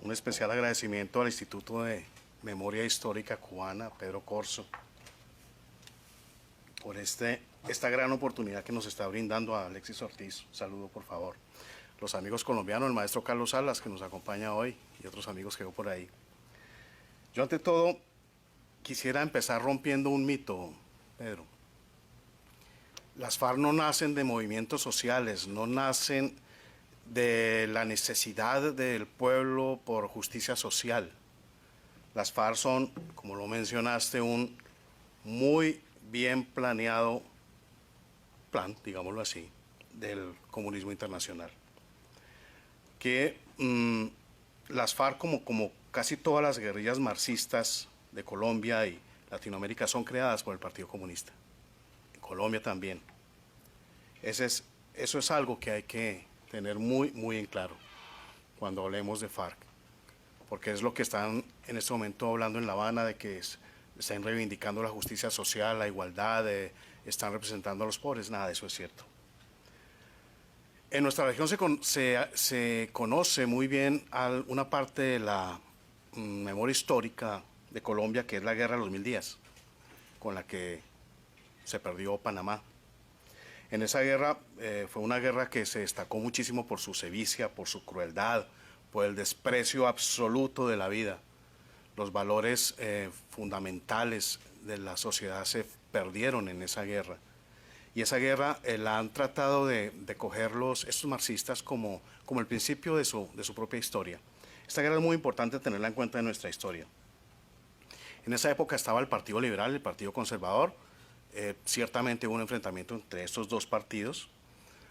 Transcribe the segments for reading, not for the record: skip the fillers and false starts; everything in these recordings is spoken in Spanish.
Un especial agradecimiento al Instituto de Memoria Histórica Cubana, Pedro Corso, por esta gran oportunidad que nos está brindando a Alexis Ortiz. Un saludo, por favor. Los amigos colombianos, el maestro Carlos Salas, que nos acompaña hoy, y otros amigos que veo por ahí. Yo, ante todo, quisiera empezar rompiendo un mito, Pedro. Las FARC no nacen de movimientos sociales, no nacen de la necesidad del pueblo por justicia social. Las FARC son, como lo mencionaste, un muy bien planeado plan, digámoslo así, del comunismo internacional. Que las FARC, como casi todas las guerrillas marxistas de Colombia y Latinoamérica, son creadas por el Partido Comunista. En Colombia también. Eso es algo que hay que tener muy en claro cuando hablemos de FARC, porque es lo que están en este momento hablando en La Habana, de que están reivindicando la justicia social, la igualdad, están representando a los pobres. Nada de eso es cierto. En nuestra región se conoce muy bien una parte de la memoria histórica de Colombia, que es la guerra de los 1000 días, con la que se perdió Panamá. En esa guerra fue una guerra que se destacó muchísimo por su sevicia, por su crueldad, por el desprecio absoluto de la vida. Los valores fundamentales de la sociedad se perdieron en esa guerra. Y esa guerra la han tratado de coger estos marxistas como el principio de su propia historia. Esta guerra es muy importante tenerla en cuenta en nuestra historia. En esa época estaba el Partido Liberal, el Partido Conservador. Ciertamente hubo un enfrentamiento entre estos dos partidos.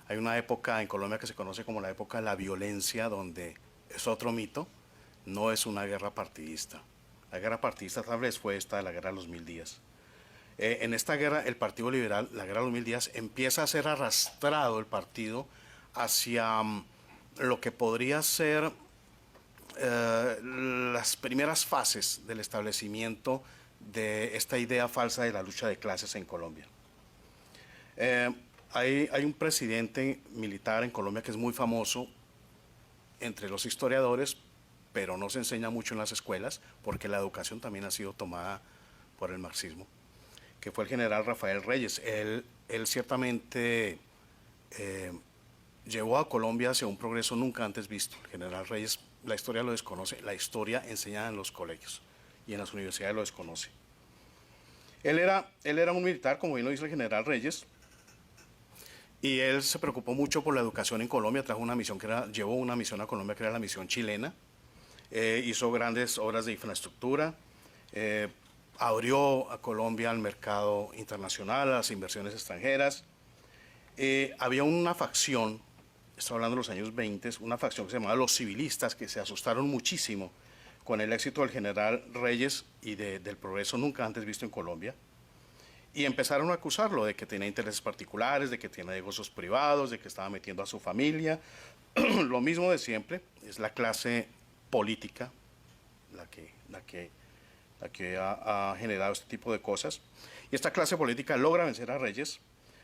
Hay una época en Colombia que se conoce como la época de la violencia, donde es otro mito, no es una guerra partidista. La guerra partidista tal vez fue esta de la guerra de los 1000 días. En esta guerra, el Partido Liberal, la guerra de los 1000 días, empieza a ser arrastrado el partido hacia lo que podría ser las primeras fases del establecimiento de esta idea falsa de la lucha de clases en Colombia. Hay un presidente militar en Colombia que es muy famoso entre los historiadores, pero no se enseña mucho en las escuelas, porque la educación también ha sido tomada por el marxismo, que fue el general Rafael Reyes. Él ciertamente llevó a Colombia hacia un progreso nunca antes visto. El general Reyes, la historia lo desconoce, la historia enseñada en los colegios y en las universidades lo desconoce. Él era un militar, como bien lo dice el general Reyes, y él se preocupó mucho por la educación en Colombia. Llevó una misión a Colombia que era la misión chilena. Hizo grandes obras de infraestructura, abrió a Colombia al mercado internacional, a las inversiones extranjeras. Había una facción, estoy hablando de los años 20, una facción que se llamaba los civilistas, que se asustaron muchísimo con el éxito del general Reyes y del progreso nunca antes visto en Colombia, y empezaron a acusarlo de que tenía intereses particulares, de que tenía negocios privados, de que estaba metiendo a su familia. Lo mismo de siempre, es la clase política la que ha generado este tipo de cosas. Y esta clase política logra vencer a Reyes,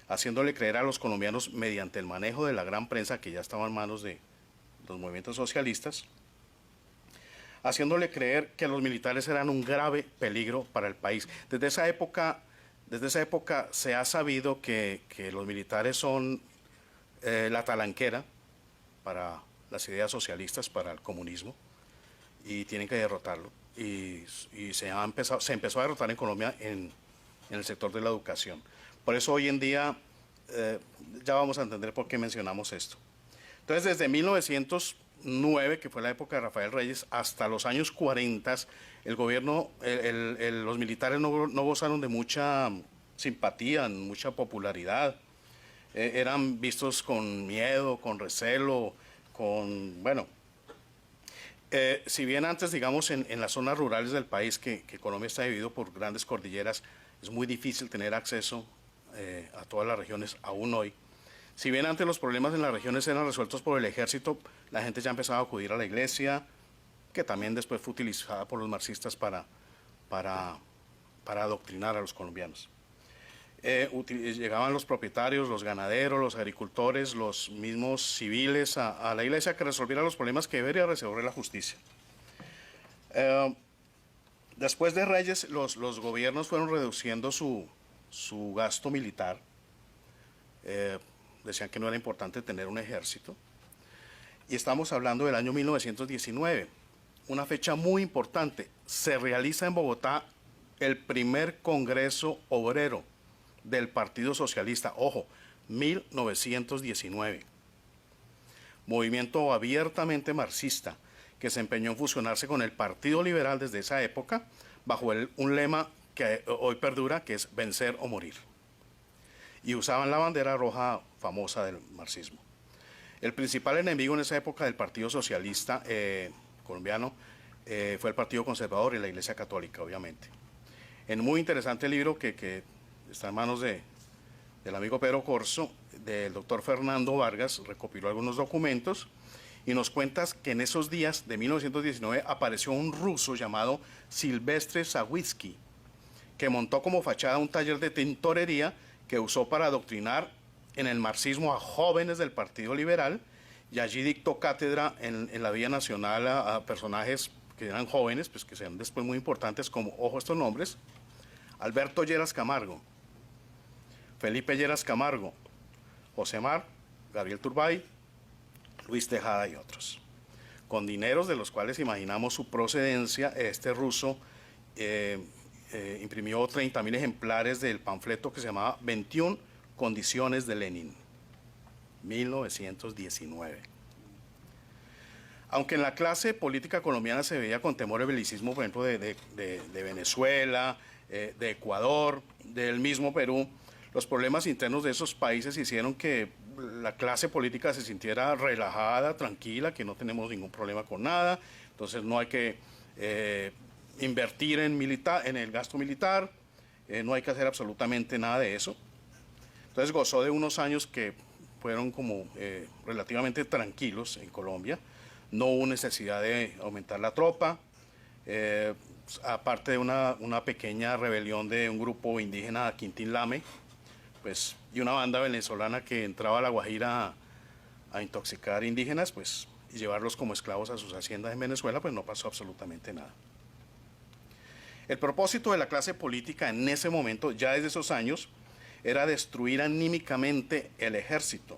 haciéndole creer a los colombianos, mediante el manejo de la gran prensa que ya estaba en manos de los movimientos socialistas, haciéndole creer que los militares eran un grave peligro para el país. Desde esa época se ha sabido que los militares son la talanquera para las ideas socialistas, para el comunismo, y tienen que derrotarlo. Y se empezó a derrotar en Colombia en el sector de la educación. Por eso hoy en día, ya vamos a entender por qué mencionamos esto. Entonces, desde 1909, que fue la época de Rafael Reyes, hasta los años 40, el gobierno, los militares no gozaron de mucha simpatía, mucha popularidad. Eran vistos con miedo, con recelo, si bien antes, digamos, en las zonas rurales del país, que Colombia está dividido por grandes cordilleras, es muy difícil tener acceso a todas las regiones, aún hoy. Si bien antes los problemas en las regiones eran resueltos por el ejército, la gente ya empezaba a acudir a la iglesia, que también después fue utilizada por los marxistas para adoctrinar a los colombianos. Llegaban los propietarios, los ganaderos, los agricultores, los mismos civiles a la iglesia, que resolviera los problemas que debería resolver la justicia. Después de Reyes, los gobiernos fueron reduciendo su gasto militar. Decían que no era importante tener un ejército. Y estamos hablando del año 1919, una fecha muy importante. Se realiza en Bogotá el primer Congreso Obrero del Partido Socialista. Ojo, 1919. Movimiento abiertamente marxista que se empeñó en fusionarse con el Partido Liberal desde esa época bajo un lema que hoy perdura, que es vencer o morir. Y usaban la bandera roja famosa del marxismo. El principal enemigo en esa época del Partido Socialista colombiano fue el Partido Conservador y la Iglesia Católica, obviamente. En un muy interesante libro que está en manos del amigo Pedro Corso, del doctor Fernando Vargas, recopiló algunos documentos y nos cuenta que en esos días de 1919 apareció un ruso llamado Silvestre Sawitsky, que montó como fachada un taller de tintorería que usó para adoctrinar en el marxismo a jóvenes del Partido Liberal, y allí dictó cátedra en la vida nacional a personajes que eran jóvenes, pues que sean después muy importantes, como, ojo estos nombres: Alberto Lleras Camargo, Felipe Lleras Camargo, José Mar, Gabriel Turbay, Luis Tejada y otros. Con dineros de los cuales imaginamos su procedencia, este ruso imprimió 30.000 ejemplares del panfleto que se llamaba 21 Condiciones de Lenin, 1919. Aunque en la clase política colombiana se veía con temor el belicismo, por ejemplo, de Venezuela, de Ecuador, del mismo Perú, los problemas internos de esos países hicieron que la clase política se sintiera relajada, tranquila, que no tenemos ningún problema con nada, entonces no hay que invertir en el gasto militar, no hay que hacer absolutamente nada de eso. Entonces gozó de unos años que fueron como relativamente tranquilos en Colombia. No hubo necesidad de aumentar la tropa, aparte de una pequeña rebelión de un grupo indígena, Quintín Lame, pues, y una banda venezolana que entraba a La Guajira a intoxicar indígenas, pues, y llevarlos como esclavos a sus haciendas en Venezuela, pues no pasó absolutamente nada. El propósito de la clase política en ese momento, ya desde esos años, era destruir anímicamente el ejército,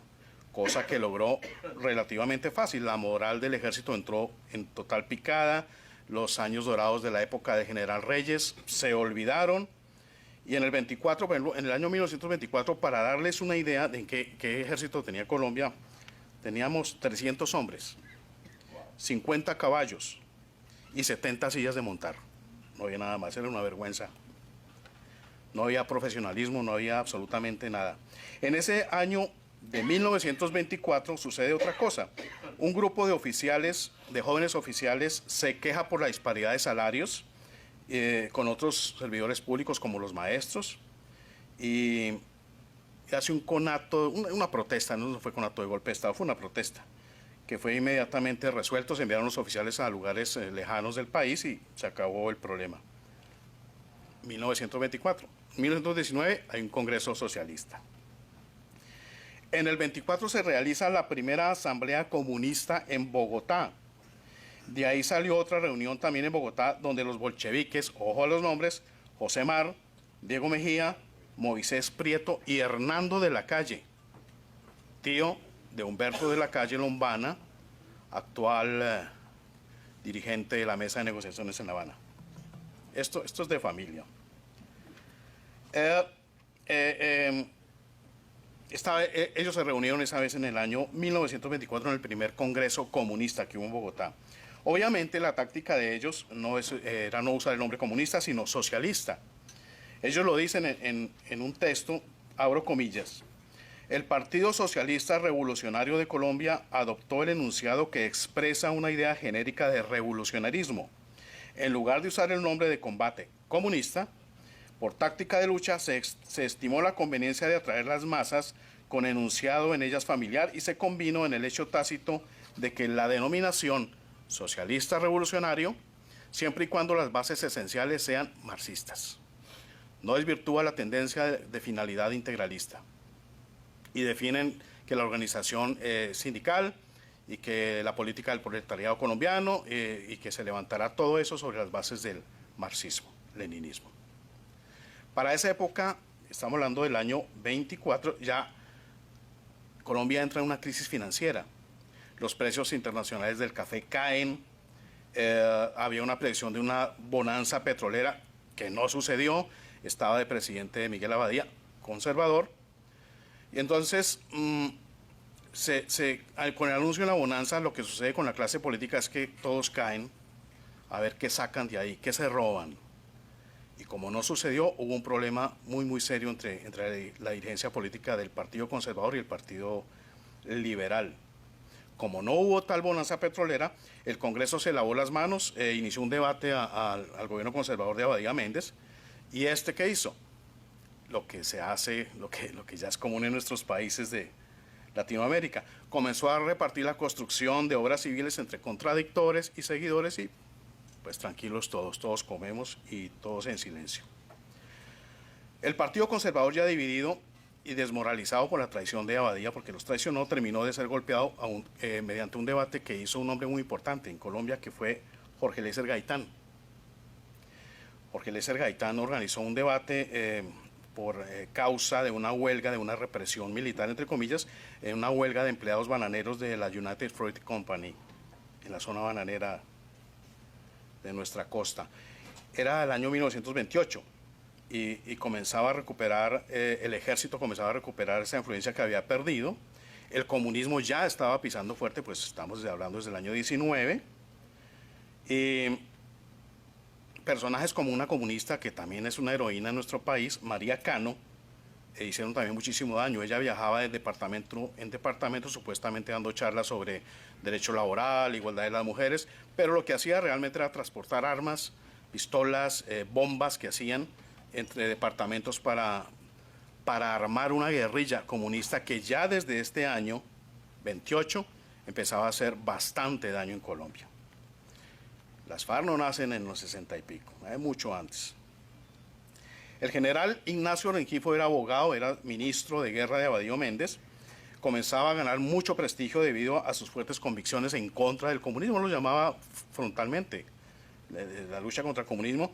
cosa que logró relativamente fácil. La moral del ejército entró en total picada, los años dorados de la época de General Reyes se olvidaron, y en el 24, por ejemplo, en el año 1924, para darles una idea de qué ejército tenía Colombia, teníamos 300 hombres, 50 caballos y 70 sillas de montar. No había nada más, era una vergüenza. No había profesionalismo, no había absolutamente nada. En ese año de 1924 sucede otra cosa. Un grupo de oficiales, de jóvenes oficiales, se queja por la disparidad de salarios con otros servidores públicos como los maestros, y hace un conato, una protesta, no fue conato de golpe de Estado, fue una protesta que fue inmediatamente resuelto. Se enviaron los oficiales a lugares lejanos del país y se acabó el problema. 1924. En 1919 hay un congreso socialista. En el 24 se realiza la primera asamblea comunista en Bogotá. De ahí salió otra reunión también en Bogotá, donde los bolcheviques, ojo a los nombres, José Mar, Diego Mejía, Moisés Prieto y Hernando de la Calle, tío de Humberto de la Calle Lombana, actual dirigente de la mesa de negociaciones en La Habana. Esto es de familia. Ellos se reunieron esa vez en el año 1924 en el primer congreso comunista que hubo en Bogotá. Obviamente la táctica de ellos era no usar el nombre comunista, sino socialista. Ellos lo dicen en un texto, abro comillas: el Partido Socialista Revolucionario de Colombia adoptó el enunciado que expresa una idea genérica de revolucionarismo. En lugar de usar el nombre de combate comunista, por táctica de lucha se estimó la conveniencia de atraer las masas con enunciado en ellas familiar, y se convino en el hecho tácito de que la denominación socialista revolucionario, siempre y cuando las bases esenciales sean marxistas, no desvirtúa la tendencia de finalidad integralista. Y definen que la organización sindical y que la política del proletariado colombiano y que se levantara todo eso sobre las bases del marxismo, leninismo. Para esa época, estamos hablando del año 24, ya Colombia entra en una crisis financiera. Los precios internacionales del café caen, había una predicción de una bonanza petrolera que no sucedió, estaba de presidente Miguel Abadía, conservador, y entonces con el anuncio de la bonanza lo que sucede con la clase política es que todos caen a ver qué sacan de ahí, qué se roban. Y como no sucedió, hubo un problema muy serio entre la dirigencia política del Partido Conservador y el Partido Liberal. Como no hubo tal bonanza petrolera, el Congreso se lavó las manos, inició un debate al gobierno conservador de Abadía Méndez, y ¿qué hizo? Lo que se hace, lo que ya es común en nuestros países de Latinoamérica. Comenzó a repartir la construcción de obras civiles entre contradictores y seguidores y pues tranquilos todos comemos y todos en silencio. El Partido Conservador ya dividido y desmoralizado por la traición de Abadía, porque los traicionó, terminó de ser golpeado mediante un debate que hizo un hombre muy importante en Colombia, que fue Jorge Eliezer Gaitán. Jorge Eliezer Gaitán organizó un debate por causa de una huelga, de una represión militar, entre comillas, una huelga de empleados bananeros de la United Fruit Company, en la zona bananera de nuestra costa. Era el año 1928 y comenzaba a recuperar, el ejército comenzaba a recuperar esa influencia que había perdido. El comunismo ya estaba pisando fuerte, pues estamos hablando desde el año 19. Personajes como una comunista, que también es una heroína en nuestro país, María Cano, hicieron también muchísimo daño. Ella viajaba de departamento en departamento, supuestamente dando charlas sobre derecho laboral, igualdad de las mujeres, pero lo que hacía realmente era transportar armas, pistolas, bombas que hacían entre departamentos para armar una guerrilla comunista que ya desde este año 28 empezaba a hacer bastante daño en Colombia. Las FARC no nacen en los 60 y pico, mucho antes. El general Ignacio Rengifo era abogado, era ministro de guerra de Abadío Méndez, comenzaba a ganar mucho prestigio debido a sus fuertes convicciones en contra del comunismo, lo llamaba frontalmente, la lucha contra el comunismo,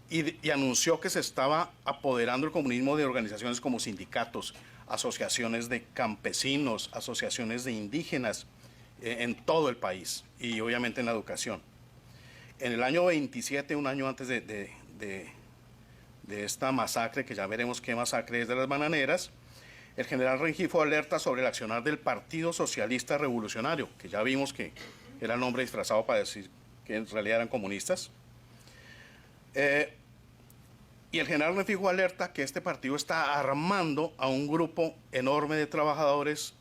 y anunció que se estaba apoderando el comunismo de organizaciones como sindicatos, asociaciones de campesinos, asociaciones de indígenas, en todo el país, y obviamente en la educación. En el año 27, un año antes de esta masacre, que ya veremos qué masacre es de las bananeras, el general Rengifo alerta sobre el accionar del Partido Socialista Revolucionario, que ya vimos que era el nombre disfrazado para decir que en realidad eran comunistas. Y el general Rengifo alerta que este partido está armando a un grupo enorme de trabajadores,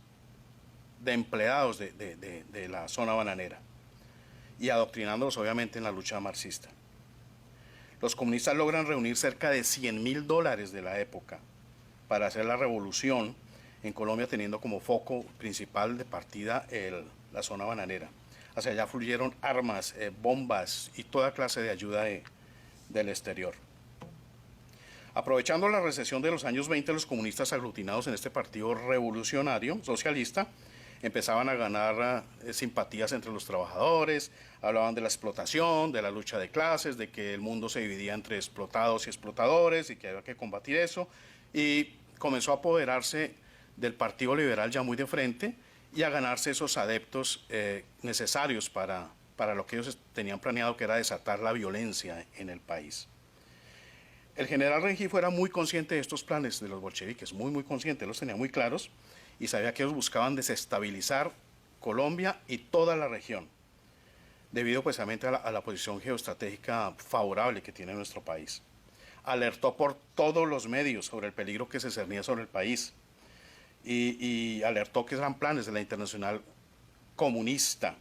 de empleados de la zona bananera, y adoctrinándolos obviamente en la lucha marxista. Los comunistas logran reunir cerca de $100.000 de la época para hacer la revolución en Colombia, teniendo como foco principal de partida la zona bananera. Hacia allá fluyeron armas, bombas y toda clase de ayuda del exterior. Aprovechando la recesión de los años 20, los comunistas aglutinados en este partido revolucionario socialista empezaban a ganar simpatías entre los trabajadores, hablaban de la explotación, de la lucha de clases, de que el mundo se dividía entre explotados y explotadores y que había que combatir eso, y comenzó a apoderarse del Partido Liberal ya muy de frente y a ganarse esos adeptos necesarios para lo que ellos tenían planeado, que era desatar la violencia en el país. El general Rengifo era muy consciente de estos planes de los bolcheviques, muy consciente, los tenía muy claros, y sabía que ellos buscaban desestabilizar Colombia y toda la región, debido precisamente a la posición geoestratégica favorable que tiene nuestro país. Alertó por todos los medios sobre el peligro que se cernía sobre el país y alertó que eran planes de la internacional comunista,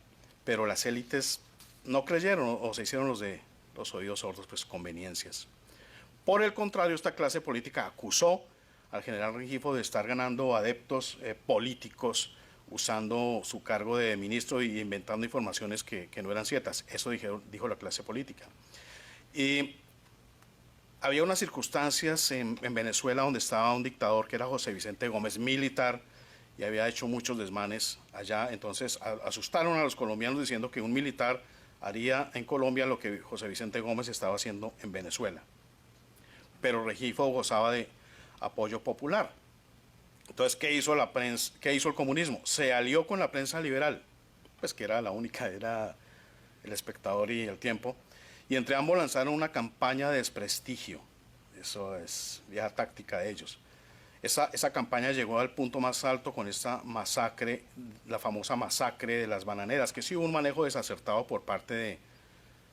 pero las élites no creyeron o se hicieron los oídos sordos, pues conveniencias. Por el contrario, esta clase política acusó al general Rengifo de estar ganando adeptos políticos usando su cargo de ministro y inventando informaciones que no eran ciertas. Eso dijo la clase política. Y había unas circunstancias en Venezuela donde estaba un dictador que era José Vicente Gómez, militar, y había hecho muchos desmanes allá. Entonces asustaron a los colombianos diciendo que un militar haría en Colombia lo que José Vicente Gómez estaba haciendo en Venezuela. Pero Rengifo gozaba de apoyo popular. Entonces, ¿qué hizo la prensa? ¿Qué hizo el comunismo? Se alió con la prensa liberal, pues que era la única, era El Espectador y El Tiempo, y entre ambos lanzaron una campaña de desprestigio. Eso es vieja táctica de ellos. Esa campaña llegó al punto más alto con esta masacre, la famosa masacre de las bananeras, que sí hubo un manejo desacertado por parte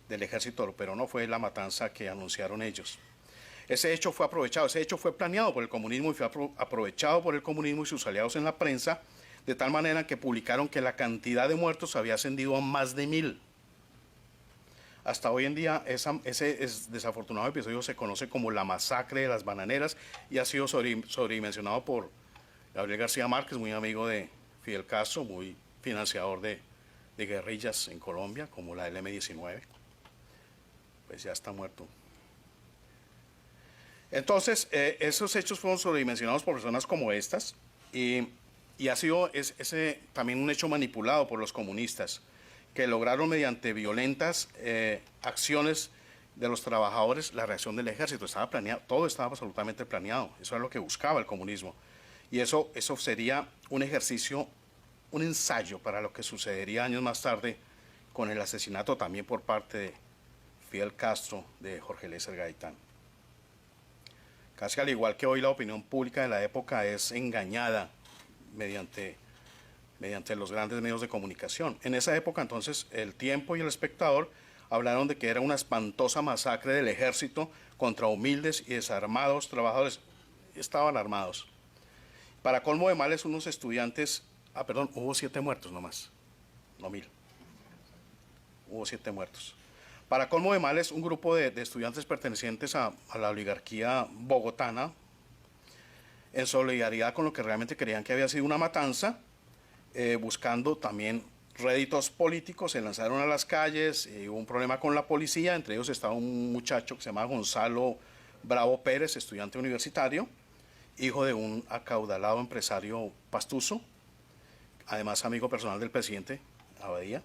del ejército, pero no fue la matanza que anunciaron ellos. Ese hecho fue aprovechado, ese hecho fue planeado por el comunismo y fue aprovechado por el comunismo y sus aliados en la prensa, de tal manera que publicaron que la cantidad de muertos había ascendido a más de 1000. Hasta hoy en día ese desafortunado episodio se conoce como la masacre de las bananeras y ha sido sobredimensionado por Gabriel García Márquez, muy amigo de Fidel Castro, muy financiador de guerrillas en Colombia, como la del M-19. Pues ya está muerto. Entonces, esos hechos fueron sobredimensionados por personas como estas y ha sido también un hecho manipulado por los comunistas, que lograron mediante violentas acciones de los trabajadores la reacción del ejército. Estaba planeado, todo estaba absolutamente planeado. Eso era lo que buscaba el comunismo. Y eso sería un ejercicio, un ensayo para lo que sucedería años más tarde con el asesinato también por parte de Fidel Castro de Jorge Eliezer Gaitán. Casi al igual que hoy la opinión pública de la época es engañada mediante los grandes medios de comunicación. En esa época entonces El Tiempo y El Espectador hablaron de que era una espantosa masacre del ejército contra humildes y desarmados trabajadores. Estaban armados. Para colmo de males, unos estudiantes, hubo 7 muertos nomás, no 1000. Hubo 7 muertos. Para colmo de males, un grupo de estudiantes pertenecientes a la oligarquía bogotana, en solidaridad con lo que realmente creían que había sido una matanza, buscando también réditos políticos, se lanzaron a las calles, hubo un problema con la policía, entre ellos estaba un muchacho que se llama Gonzalo Bravo Pérez, estudiante universitario, hijo de un acaudalado empresario pastuso, además amigo personal del presidente Abadía.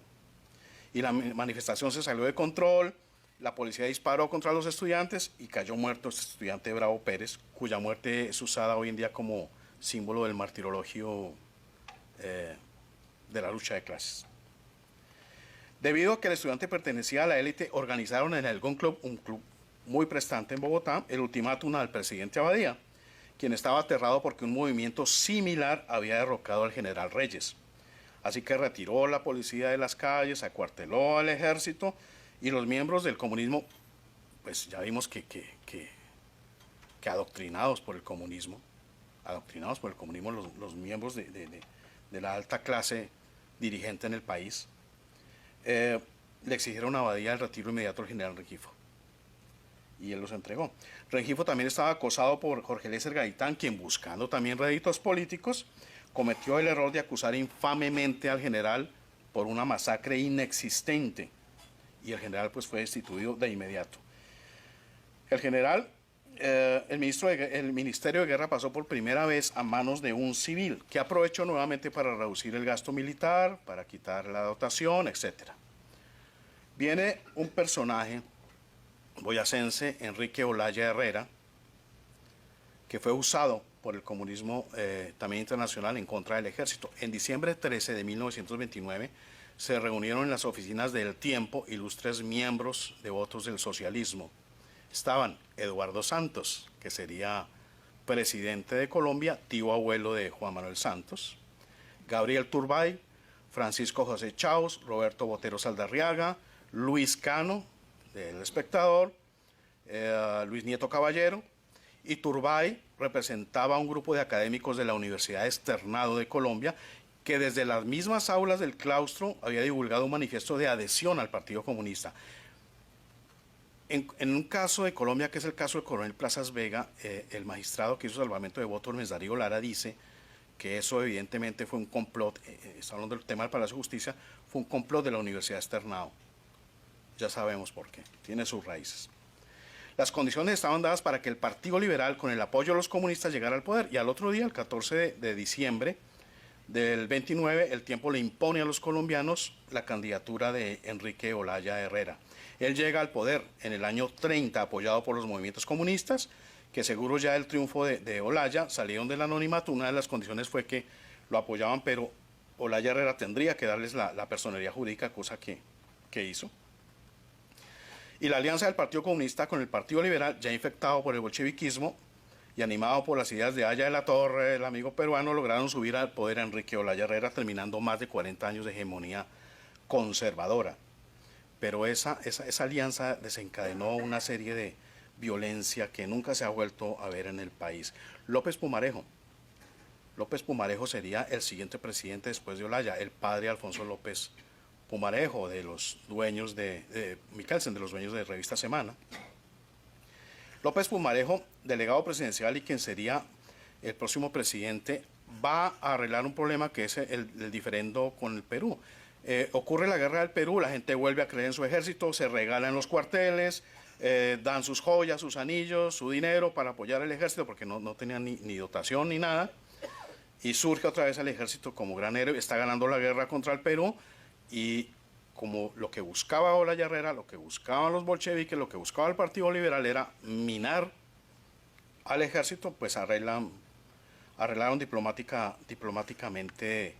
Y la manifestación se salió de control, la policía disparó contra los estudiantes y cayó muerto este estudiante Bravo Pérez, cuya muerte es usada hoy en día como símbolo del martirologio de la lucha de clases. Debido a que el estudiante pertenecía a la élite, organizaron en el Gun Club, un club muy prestante en Bogotá, el ultimátum al presidente Abadía, quien estaba aterrado porque un movimiento similar había derrocado al general Reyes. Así que retiró la policía de las calles, acuarteló al ejército y los miembros del comunismo, pues ya vimos que adoctrinados por el comunismo, los miembros de la alta clase dirigente en el país, le exigieron a Abadía el retiro inmediato del general Rengifo. Y él los entregó. Rengifo también estaba acosado por Jorge Eliezer Gaitán, quien, buscando también réditos políticos, cometió el error de acusar infamemente al general por una masacre inexistente. Y el general pues fue destituido de inmediato. El general, el Ministerio de Guerra pasó por primera vez a manos de un civil, que aprovechó nuevamente para reducir el gasto militar, para quitar la dotación, etc. Viene un personaje boyacense, Enrique Olaya Herrera, que fue usado por el comunismo también internacional en contra del ejército. En diciembre 13 de 1929 se reunieron en las oficinas del Tiempo ilustres miembros devotos del socialismo. Estaban Eduardo Santos, que sería presidente de Colombia, tío abuelo de Juan Manuel Santos, Gabriel Turbay, Francisco José Chaus, Roberto Botero Saldarriaga, Luis Cano, del Espectador, Luis Nieto Caballero, y Turbay representaba a un grupo de académicos de la Universidad Externado de Colombia que desde las mismas aulas del claustro había divulgado un manifiesto de adhesión al Partido Comunista. En un caso de Colombia, que es el caso del coronel Plazas Vega, el magistrado que hizo salvamento de votos, Luis Darío Lara, dice que eso evidentemente fue un complot, está hablando del tema del Palacio de Justicia, fue un complot de la Universidad Externado. Ya sabemos por qué, tiene sus raíces. Las condiciones estaban dadas para que el Partido Liberal, con el apoyo de los comunistas, llegara al poder. Y al otro día, el 14 de diciembre del 29, el tiempo le impone a los colombianos la candidatura de Enrique Olaya Herrera. Él llega al poder en el año 30 apoyado por los movimientos comunistas, que seguro ya el triunfo de Olaya salieron del anonimato. Una de las condiciones fue que lo apoyaban, pero Olaya Herrera tendría que darles la personería jurídica, cosa que hizo. Y la alianza del Partido Comunista con el Partido Liberal, ya infectado por el bolcheviquismo y animado por las ideas de Haya de la Torre, el amigo peruano, lograron subir al poder a Enrique Olaya Herrera, terminando más de 40 años de hegemonía conservadora. Pero esa alianza desencadenó una serie de violencia que nunca se ha vuelto a ver en el país. López Pumarejo sería el siguiente presidente después de Olaya, el padre Alfonso López Pumarejo, de los dueños de Michelsen, de los dueños de Revista Semana. López Pumarejo, delegado presidencial y quien sería el próximo presidente, va a arreglar un problema que es el diferendo con el Perú. Ocurre la guerra del Perú, la gente vuelve a creer en su ejército, se regalan los cuarteles, dan sus joyas, sus anillos, su dinero para apoyar al ejército porque no tenían ni dotación ni nada. Y surge otra vez el ejército como gran héroe, está ganando la guerra contra el Perú y como lo que buscaba Olaya Herrera, lo que buscaban los bolcheviques, lo que buscaba el Partido Liberal era minar al ejército, pues arreglaron diplomáticamente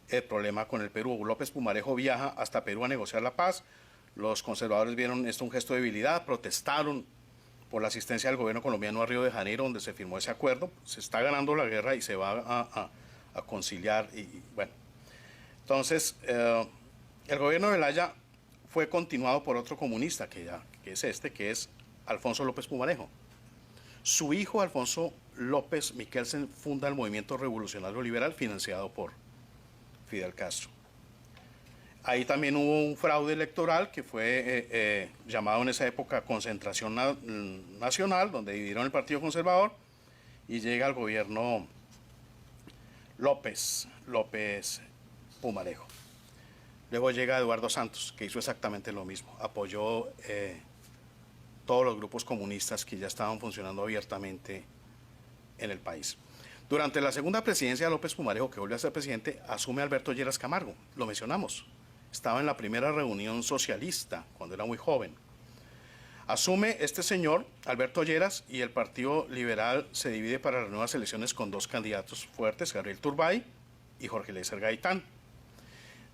el problema con el Perú. López Pumarejo viaja hasta Perú a negociar la paz. Los conservadores vieron esto un gesto de debilidad, protestaron por la asistencia del gobierno colombiano a Río de Janeiro, donde se firmó ese acuerdo. Se está ganando la guerra y se va a conciliar. Y bueno, entonces el gobierno de Olaya fue continuado por otro comunista, que es Alfonso López Pumarejo. Su hijo, Alfonso López Michelsen, funda el Movimiento Revolucionario Liberal, financiado por Fidel Castro. Ahí también hubo un fraude electoral que fue llamado en esa época Concentración Nacional, donde dividieron el Partido Conservador y llega al gobierno López Pumarejo. Luego llega Eduardo Santos, que hizo exactamente lo mismo, apoyó todos los grupos comunistas que ya estaban funcionando abiertamente en el país. Durante la segunda presidencia de López Pumarejo, que vuelve a ser presidente, asume Alberto Lleras Camargo, lo mencionamos. Estaba en la primera reunión socialista, cuando era muy joven. Asume este señor, Alberto Lleras, y el Partido Liberal se divide para las nuevas elecciones con dos candidatos fuertes, Gabriel Turbay y Jorge Eliezer Gaitán.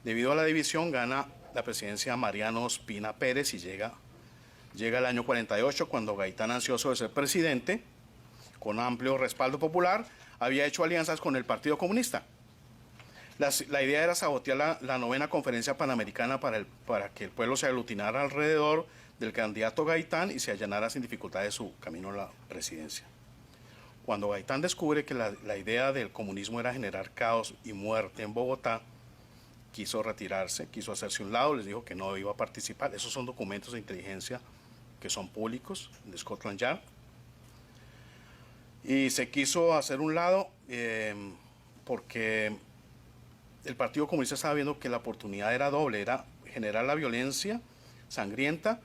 Debido a la división, gana la presidencia Mariano Ospina Pérez y llega el año 48, cuando Gaitán, ansioso de ser presidente, con amplio respaldo popular, había hecho alianzas con el Partido Comunista. La idea era sabotear la novena conferencia panamericana para que el pueblo se aglutinara alrededor del candidato Gaitán y se allanara sin dificultades su camino a la presidencia. Cuando Gaitán descubre que la idea del comunismo era generar caos y muerte en Bogotá, quiso retirarse, quiso hacerse un lado, les dijo que no iba a participar. Esos son documentos de inteligencia que son públicos, de Scotland Yard. Y se quiso hacer un lado porque el Partido Comunista estaba viendo que la oportunidad era doble, era generar la violencia sangrienta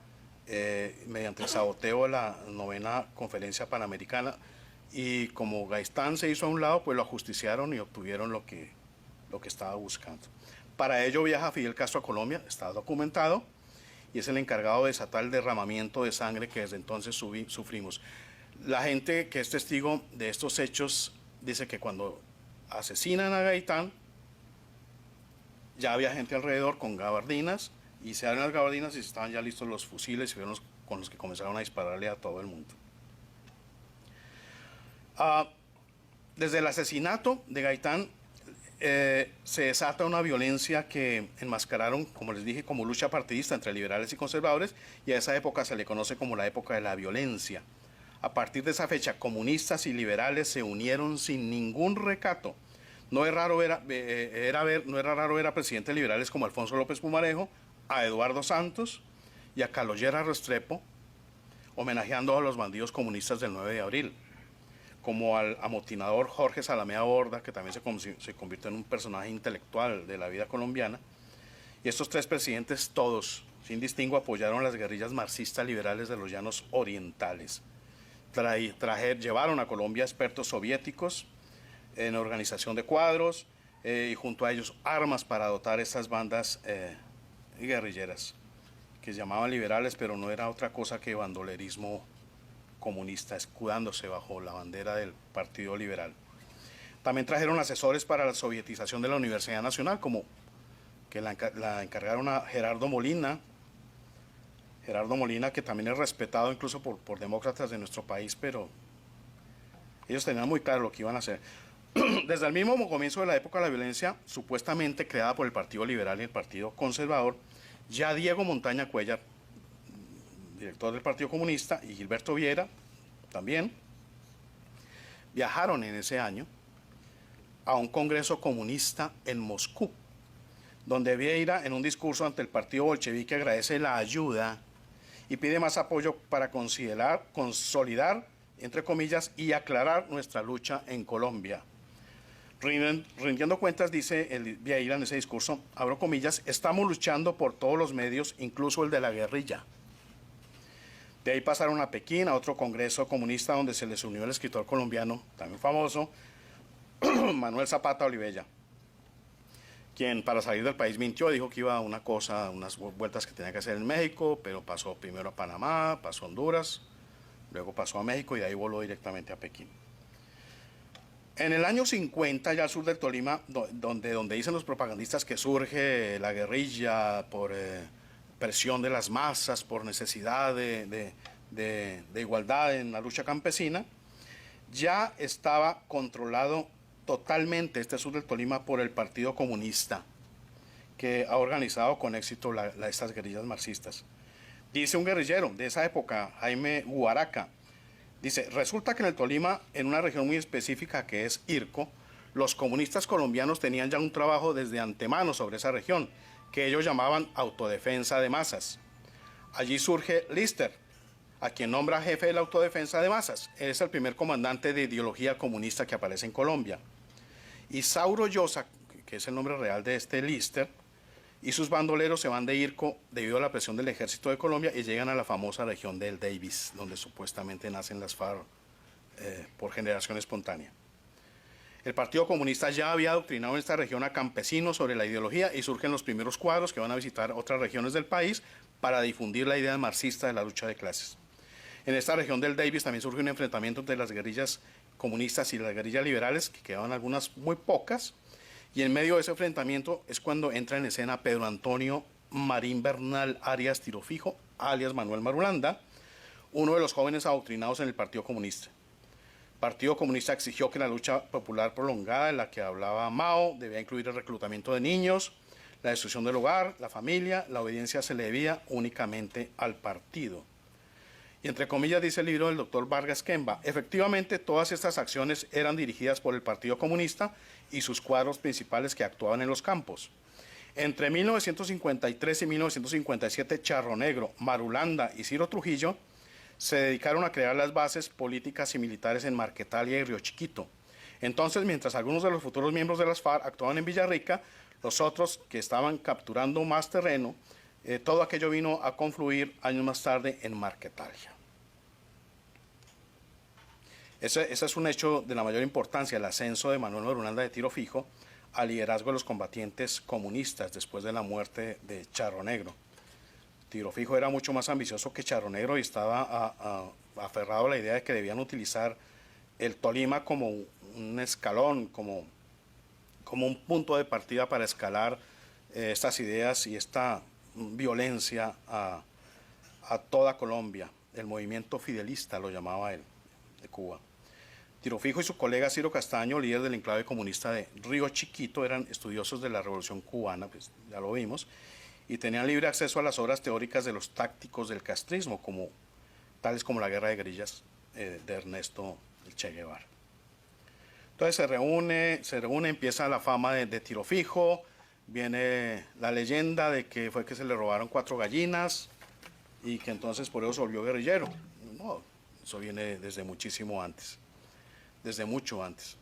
mediante el saboteo de la novena conferencia panamericana, y como Gaitán se hizo a un lado, pues lo ajusticiaron y obtuvieron lo que estaba buscando. Para ello viaja Fidel Castro a Colombia, está documentado, y es el encargado de desatar el derramamiento de sangre que desde entonces sufrimos. La gente que es testigo de estos hechos dice que cuando asesinan a Gaitán, ya había gente alrededor con gabardinas, y se abren las gabardinas y estaban ya listos los fusiles y fueron con los que comenzaron a dispararle a todo el mundo. Desde el asesinato de Gaitán se desata una violencia que enmascararon, como les dije, como lucha partidista entre liberales y conservadores, y a esa época se le conoce como la época de la violencia. A partir de esa fecha, comunistas y liberales se unieron sin ningún recato. No era raro ver a presidentes liberales como Alfonso López Pumarejo, a Eduardo Santos y a Carlos Lleras Restrepo homenajeando a los bandidos comunistas del 9 de abril, como al amotinador Jorge Salamea Borda, que también se convirtió en un personaje intelectual de la vida colombiana. Y estos tres presidentes, todos, sin distingo, apoyaron las guerrillas marxistas liberales de los llanos orientales. Llevaron a Colombia expertos soviéticos en organización de cuadros, y junto a ellos armas para dotar estas bandas guerrilleras, que se llamaban liberales, pero no era otra cosa que bandolerismo comunista, escudándose bajo la bandera del Partido Liberal. También trajeron asesores para la sovietización de la Universidad Nacional, como que la encargaron a Gerardo Molina, que también es respetado incluso por demócratas de nuestro país, pero ellos tenían muy claro lo que iban a hacer. Desde el mismo comienzo de la época de la violencia, supuestamente creada por el Partido Liberal y el Partido Conservador, ya Diego Montaña Cuellar, director del Partido Comunista, y Gilberto Viera, también, viajaron en ese año a un congreso comunista en Moscú, donde Vieira, en un discurso ante el partido bolchevique, agradece la ayuda y pide más apoyo para consolidar, entre comillas, y aclarar nuestra lucha en Colombia. Rindiendo cuentas, dice el Vieira en ese discurso, abro comillas, estamos luchando por todos los medios, incluso el de la guerrilla. De ahí pasaron a Pekín, a otro congreso comunista donde se les unió el escritor colombiano, también famoso, Manuel Zapata Olivella, quien para salir del país mintió, dijo que iba a unas vueltas que tenía que hacer en México, pero pasó primero a Panamá, pasó a Honduras, luego pasó a México y de ahí voló directamente a Pekín. En el año 50, ya al sur del Tolima, donde dicen los propagandistas que surge la guerrilla por presión de las masas, por necesidad de igualdad en la lucha campesina, ya estaba controlado totalmente este sur del Tolima por el Partido Comunista, que ha organizado con éxito estas guerrillas marxistas. Dice un guerrillero de esa época, Jaime Guaraca, dice, resulta que en el Tolima, en una región muy específica que es Irco, los comunistas colombianos tenían ya un trabajo desde antemano sobre esa región, que ellos llamaban autodefensa de masas. Allí surge Lister, a quien nombra jefe de la autodefensa de masas. Él es el primer comandante de ideología comunista que aparece en Colombia. Y Sauro Llosa, que es el nombre real de este Lister, y sus bandoleros se van de Irco debido a la presión del ejército de Colombia y llegan a la famosa región del Davis, donde supuestamente nacen las FARC por generación espontánea. El Partido Comunista ya había adoctrinado en esta región a campesinos sobre la ideología y surgen los primeros cuadros que van a visitar otras regiones del país para difundir la idea marxista de la lucha de clases. En esta región del Davis también surge un enfrentamiento entre las guerrillas comunistas y las guerrillas liberales, que quedaban algunas muy pocas, y en medio de ese enfrentamiento es cuando entra en escena Pedro Antonio Marín Bernal Arias Tirofijo, alias Manuel Marulanda, uno de los jóvenes adoctrinados en el Partido Comunista. El Partido Comunista exigió que la lucha popular prolongada, en la que hablaba Mao, debía incluir el reclutamiento de niños, la destrucción del hogar, la familia, la obediencia se le debía únicamente al partido. Y entre comillas dice el libro del doctor Vargas Kemba, efectivamente todas estas acciones eran dirigidas por el Partido Comunista y sus cuadros principales que actuaban en los campos. Entre 1953 y 1957, Charro Negro, Marulanda y Ciro Trujillo se dedicaron a crear las bases políticas y militares en Marquetalia y Río Chiquito. Entonces, mientras algunos de los futuros miembros de las FARC actuaban en Villarrica, los otros que estaban capturando más terreno, todo aquello vino a confluir años más tarde en Marquetalia. Ese es un hecho de la mayor importancia, el ascenso de Manuel Marulanda de Tiro Fijo al liderazgo de los combatientes comunistas después de la muerte de Charro Negro. Tiro Fijo era mucho más ambicioso que Charro Negro y estaba aferrado a la idea de que debían utilizar el Tolima como un escalón, como un punto de partida para escalar estas ideas y esta violencia a toda Colombia. El movimiento fidelista lo llamaba él, de Cuba. Tiro Fijo y su colega Ciro Castaño, líder del enclave comunista de Río Chiquito, eran estudiosos de la Revolución Cubana, pues ya lo vimos, y tenían libre acceso a las obras teóricas de los tácticos del castrismo, tales como la Guerra de Guerrillas de Ernesto Che Guevara. Entonces se reúne, empieza la fama de Tiro Fijo, viene la leyenda de que fue que se le robaron 4 gallinas y que entonces por eso se volvió guerrillero. No, eso viene desde muchísimo antes, desde mucho antes.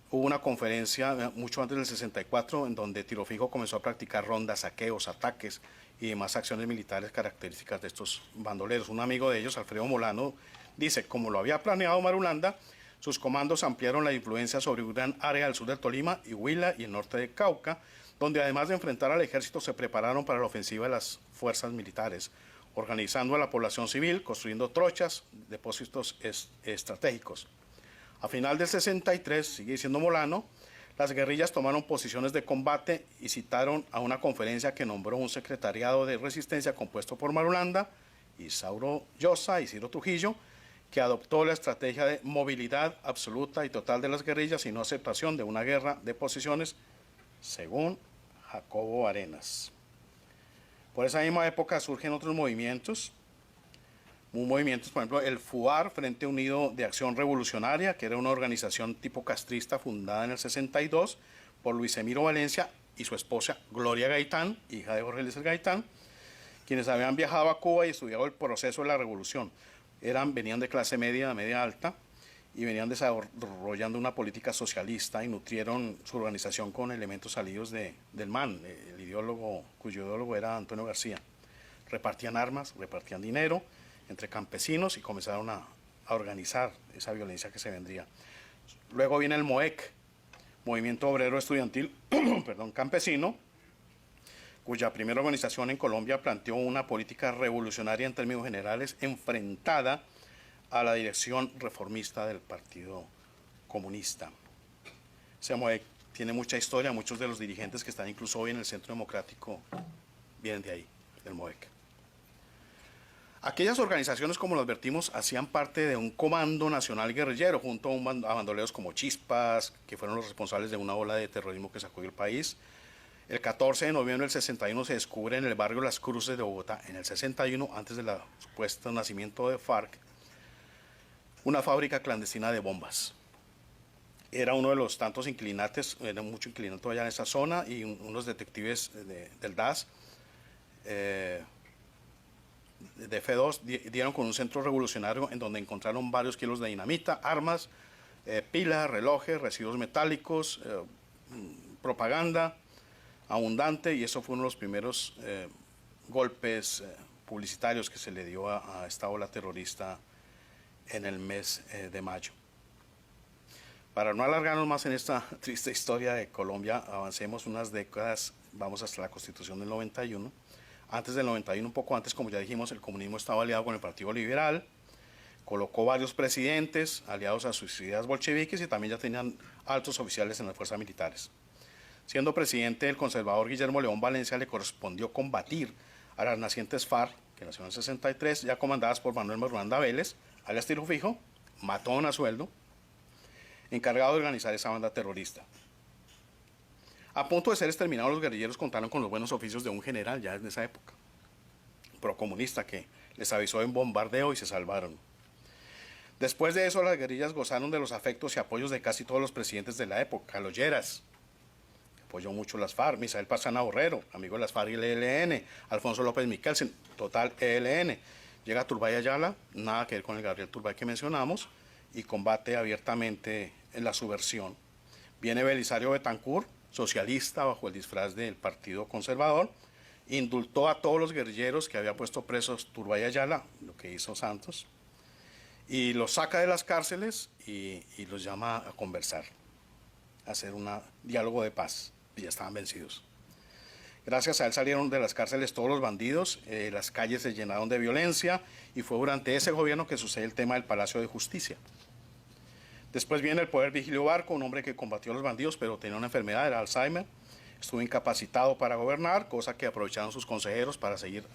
Hubo una conferencia mucho antes del 64 en donde Tiro Fijo comenzó a practicar rondas, saqueos, ataques y demás acciones militares características de estos bandoleros. Un amigo de ellos, Alfredo Molano, dice, como lo había planeado Marulanda, Sus comandos ampliaron la influencia sobre un gran área del sur del Tolima y Huila y el norte de Cauca, donde además de enfrentar al ejército se prepararon para la ofensiva de las fuerzas militares, organizando a la población civil, construyendo trochas, depósitos estratégicos. A final del 63, sigue diciendo Molano, las guerrillas tomaron posiciones de combate y citaron a una conferencia que nombró un secretariado de resistencia compuesto por Marulanda, Isauro Llosa y Ciro Trujillo, que adoptó la estrategia de movilidad absoluta y total de las guerrillas y no aceptación de una guerra de posiciones, según Jacobo Arenas. Por esa misma época surgen otros movimientos, por ejemplo, el FUAR, Frente Unido de Acción Revolucionaria, que era una organización tipo castrista fundada en el 62 por Luis Emiro Valencia y su esposa Gloria Gaitán, hija de Jorge Eliezer Gaitán, quienes habían viajado a Cuba y estudiado el proceso de la revolución. Venían de clase media, media alta, y venían desarrollando una política socialista y nutrieron su organización con elementos salidos del MAN, cuyo ideólogo era Antonio García. Repartían armas, repartían dinero entre campesinos y comenzaron a organizar esa violencia que se vendría. Luego viene el MOEC, Movimiento Obrero Estudiantil Campesino, cuya primera organización en Colombia planteó una política revolucionaria en términos generales enfrentada a la dirección reformista del Partido Comunista. Ese MOEC tiene mucha historia, muchos de los dirigentes que están incluso hoy en el Centro Democrático vienen de ahí, del MOEC. Aquellas organizaciones, como lo advertimos, hacían parte de un comando nacional guerrillero junto a bandoleros como Chispas, que fueron los responsables de una ola de terrorismo que sacudió el país. El 14 de noviembre del 61 se descubre en el barrio Las Cruces de Bogotá, en el 61, antes del supuesto nacimiento de FARC, una fábrica clandestina de bombas. Era uno de los tantos inclinates, era mucho inclinato allá en esa zona, y unos detectives del DAS, de F2, dieron con un centro revolucionario en donde encontraron varios kilos de dinamita, armas, pilas, relojes, residuos metálicos, propaganda abundante, y eso fue uno de los primeros golpes publicitarios que se le dio a esta ola terrorista en el mes de mayo. Para no alargarnos más en esta triste historia de Colombia, avancemos unas décadas, vamos hasta la Constitución del 91. Antes del 91, un poco antes, como ya dijimos, el comunismo estaba aliado con el Partido Liberal, colocó varios presidentes aliados a sus ideas bolcheviques y también ya tenían altos oficiales en las fuerzas militares. Siendo presidente el conservador Guillermo León Valencia, le correspondió combatir a las nacientes FARC, que nació en el 63, ya comandadas por Manuel Marulanda Vélez, alias Tiro Fijo, matón a sueldo, encargado de organizar esa banda terrorista. A punto de ser exterminados, los guerrilleros contaron con los buenos oficios de un general ya desde esa época, procomunista, que les avisó en bombardeo y se salvaron. Después de eso, las guerrillas gozaron de los afectos y apoyos de casi todos los presidentes de la época. Carlos Lleras, que apoyó mucho las FARC, Misael Pastrana Borrero, amigo de las FARC y el ELN, Alfonso López Michelsen, total ELN. Llega Turbay Ayala, nada que ver con el Gabriel Turbay que mencionamos, y combate abiertamente en la subversión. Viene Belisario Betancur, socialista bajo el disfraz del Partido Conservador, indultó a todos los guerrilleros que había puesto presos Turbay Ayala, lo que hizo Santos, y los saca de las cárceles y los llama a conversar, a hacer un diálogo de paz, y ya estaban vencidos. Gracias a él salieron de las cárceles todos los bandidos, las calles se llenaron de violencia, y fue durante ese gobierno que sucede el tema del Palacio de Justicia. Después viene el poder Vigilio Barco, un hombre que combatió a los bandidos, pero tenía una enfermedad, era Alzheimer. Estuvo incapacitado para gobernar, cosa que aprovecharon sus consejeros para seguir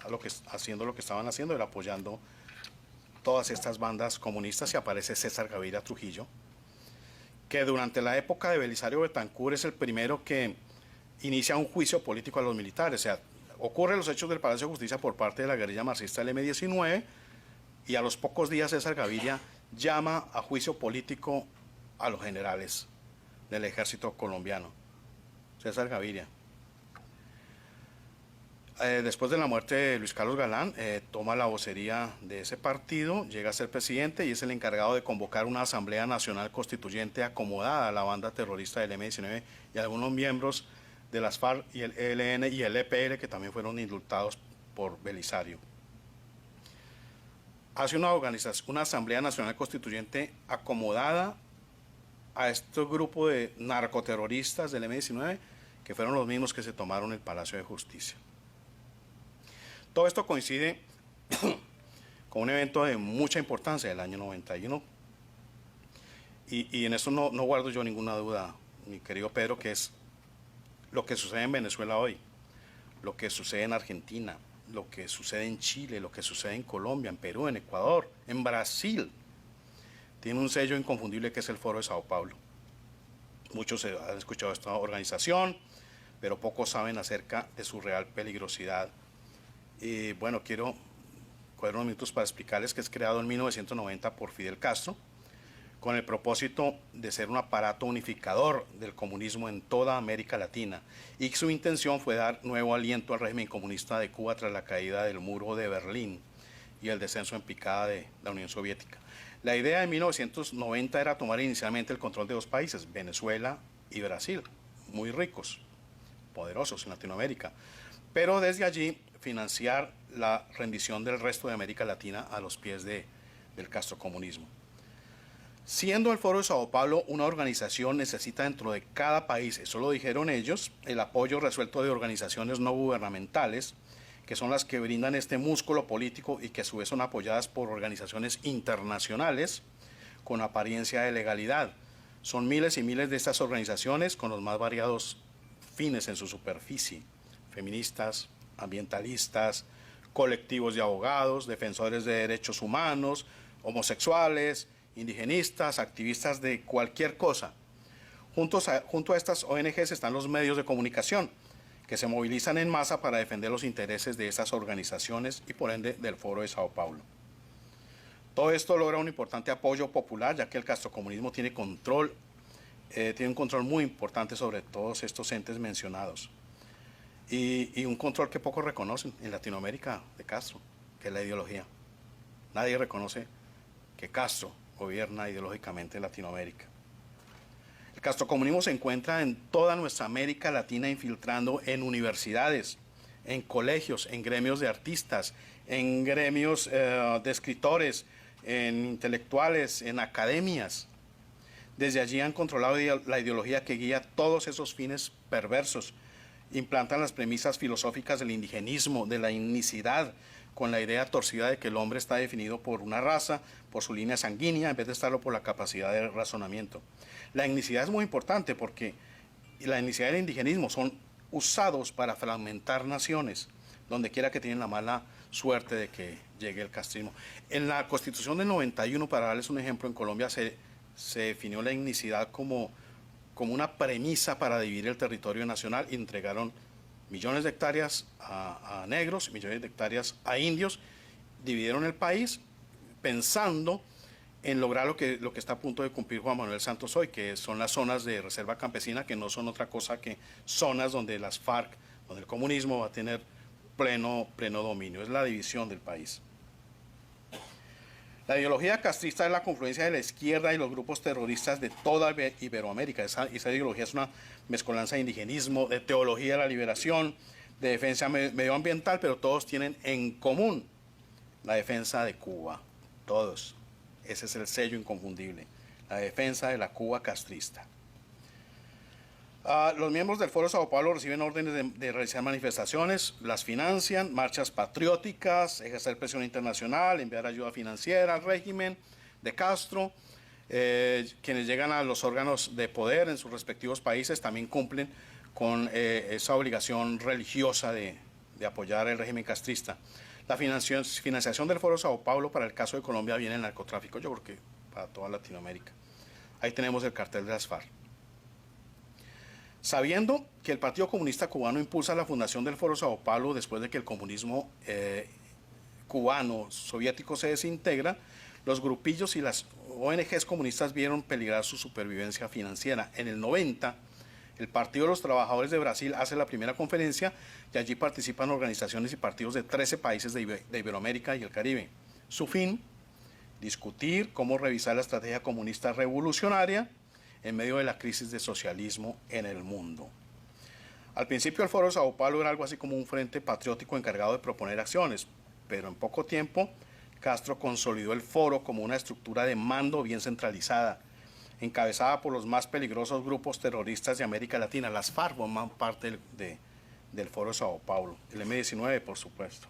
haciendo lo que estaban haciendo, era apoyando todas estas bandas comunistas, y aparece César Gaviria Trujillo, que durante la época de Belisario Betancur es el primero que inicia un juicio político a los militares. O sea, ocurren los hechos del Palacio de Justicia por parte de la guerrilla marxista del M-19, y a los pocos días César Gaviria llama a juicio político a los generales del ejército colombiano. César Gaviria. Después de la muerte de Luis Carlos Galán, toma la vocería de ese partido, llega a ser presidente y es el encargado de convocar una Asamblea Nacional Constituyente acomodada a la banda terrorista del M-19 y a algunos miembros de las FARC y el ELN y el EPL, que también fueron indultados por Belisario. Hace una Asamblea Nacional Constituyente acomodada a este grupo de narcoterroristas del M-19, que fueron los mismos que se tomaron el Palacio de Justicia. Todo esto coincide con un evento de mucha importancia del año 91, y en eso no guardo yo ninguna duda, mi querido Pedro, que es lo que sucede en Venezuela hoy, lo que sucede en Argentina, lo que sucede en Chile, lo que sucede en Colombia, en Perú, en Ecuador, en Brasil. Tiene un sello inconfundible que es el Foro de Sao Paulo. Muchos han escuchado esta organización, pero pocos saben acerca de su real peligrosidad. Y bueno, quiero coger unos minutos para explicarles que es creado en 1990 por Fidel Castro, con el propósito de ser un aparato unificador del comunismo en toda América Latina, y su intención fue dar nuevo aliento al régimen comunista de Cuba tras la caída del muro de Berlín y el descenso en picada de la Unión Soviética. La idea de 1990 era tomar inicialmente el control de dos países, Venezuela y Brasil, muy ricos, poderosos en Latinoamérica, pero desde allí financiar la rendición del resto de América Latina a los pies del castrocomunismo. Siendo el Foro de Sao Paulo una organización, necesita dentro de cada país, eso lo dijeron ellos, el apoyo resuelto de organizaciones no gubernamentales, que son las que brindan este músculo político y que a su vez son apoyadas por organizaciones internacionales con apariencia de legalidad. Son miles y miles de estas organizaciones con los más variados fines en su superficie: feministas, ambientalistas, colectivos de abogados, defensores de derechos humanos, homosexuales, indigenistas, activistas de cualquier cosa. Junto a estas ONGs están los medios de comunicación, que se movilizan en masa para defender los intereses de estas organizaciones y por ende del Foro de Sao Paulo. Todo esto logra un importante apoyo popular, ya que el castrocomunismo tiene un control muy importante sobre todos estos entes mencionados, y un control que pocos reconocen en Latinoamérica de Castro, que es la ideología. Nadie reconoce que Castro gobierna ideológicamente Latinoamérica. El castrocomunismo se encuentra en toda nuestra América Latina, infiltrando en universidades, en colegios, en gremios de artistas, en gremios de escritores, en intelectuales, en academias. Desde allí han controlado la ideología que guía todos esos fines perversos. Implantan las premisas filosóficas del indigenismo, de la etnicidad, con la idea torcida de que el hombre está definido por una raza, por su línea sanguínea, en vez de estarlo por la capacidad de razonamiento. La etnicidad es muy importante porque la etnicidad y el indigenismo son usados para fragmentar naciones, donde quiera que tienen la mala suerte de que llegue el castrismo. En la Constitución del 91, para darles un ejemplo, en Colombia se definió la etnicidad como una premisa para dividir el territorio nacional, y entregaron millones de hectáreas a negros, millones de hectáreas a indios. Dividieron el país pensando en lograr lo que está a punto de cumplir Juan Manuel Santos hoy, que son las zonas de reserva campesina, que no son otra cosa que zonas donde las FARC, donde el comunismo va a tener pleno dominio. Es la división del país. La ideología castrista es la confluencia de la izquierda y los grupos terroristas de toda Iberoamérica. Esa ideología es una mezcolanza de indigenismo, de teología de la liberación, de defensa medioambiental, pero todos tienen en común la defensa de Cuba. Todos. Ese es el sello inconfundible. La defensa de la Cuba castrista. Los miembros del Foro de Sao Paulo reciben órdenes de realizar manifestaciones, las financian, marchas patrióticas, ejercer presión internacional, enviar ayuda financiera al régimen de Castro. Quienes llegan a los órganos de poder en sus respectivos países también cumplen con esa obligación religiosa de apoyar el régimen castrista. La financiación del Foro de Sao Paulo para el caso de Colombia viene en el narcotráfico, yo creo que para toda Latinoamérica. Ahí tenemos el cartel de las FARC. Sabiendo que el Partido Comunista Cubano impulsa la fundación del Foro de Sao Paulo después de que el comunismo cubano soviético se desintegra, los grupillos y las ONGs comunistas vieron peligrar su supervivencia financiera. En el 90, el Partido de los Trabajadores de Brasil hace la primera conferencia, y allí participan organizaciones y partidos de 13 países de Iberoamérica y el Caribe. Su fin: discutir cómo revisar la estrategia comunista revolucionaria en medio de la crisis de socialismo en el mundo. Al principio el Foro de Sao Paulo era algo así como un frente patriótico encargado de proponer acciones, pero en poco tiempo Castro consolidó el foro como una estructura de mando bien centralizada, encabezada por los más peligrosos grupos terroristas de América Latina. Las FARC forman parte del Foro de Sao Paulo, el M-19 por supuesto.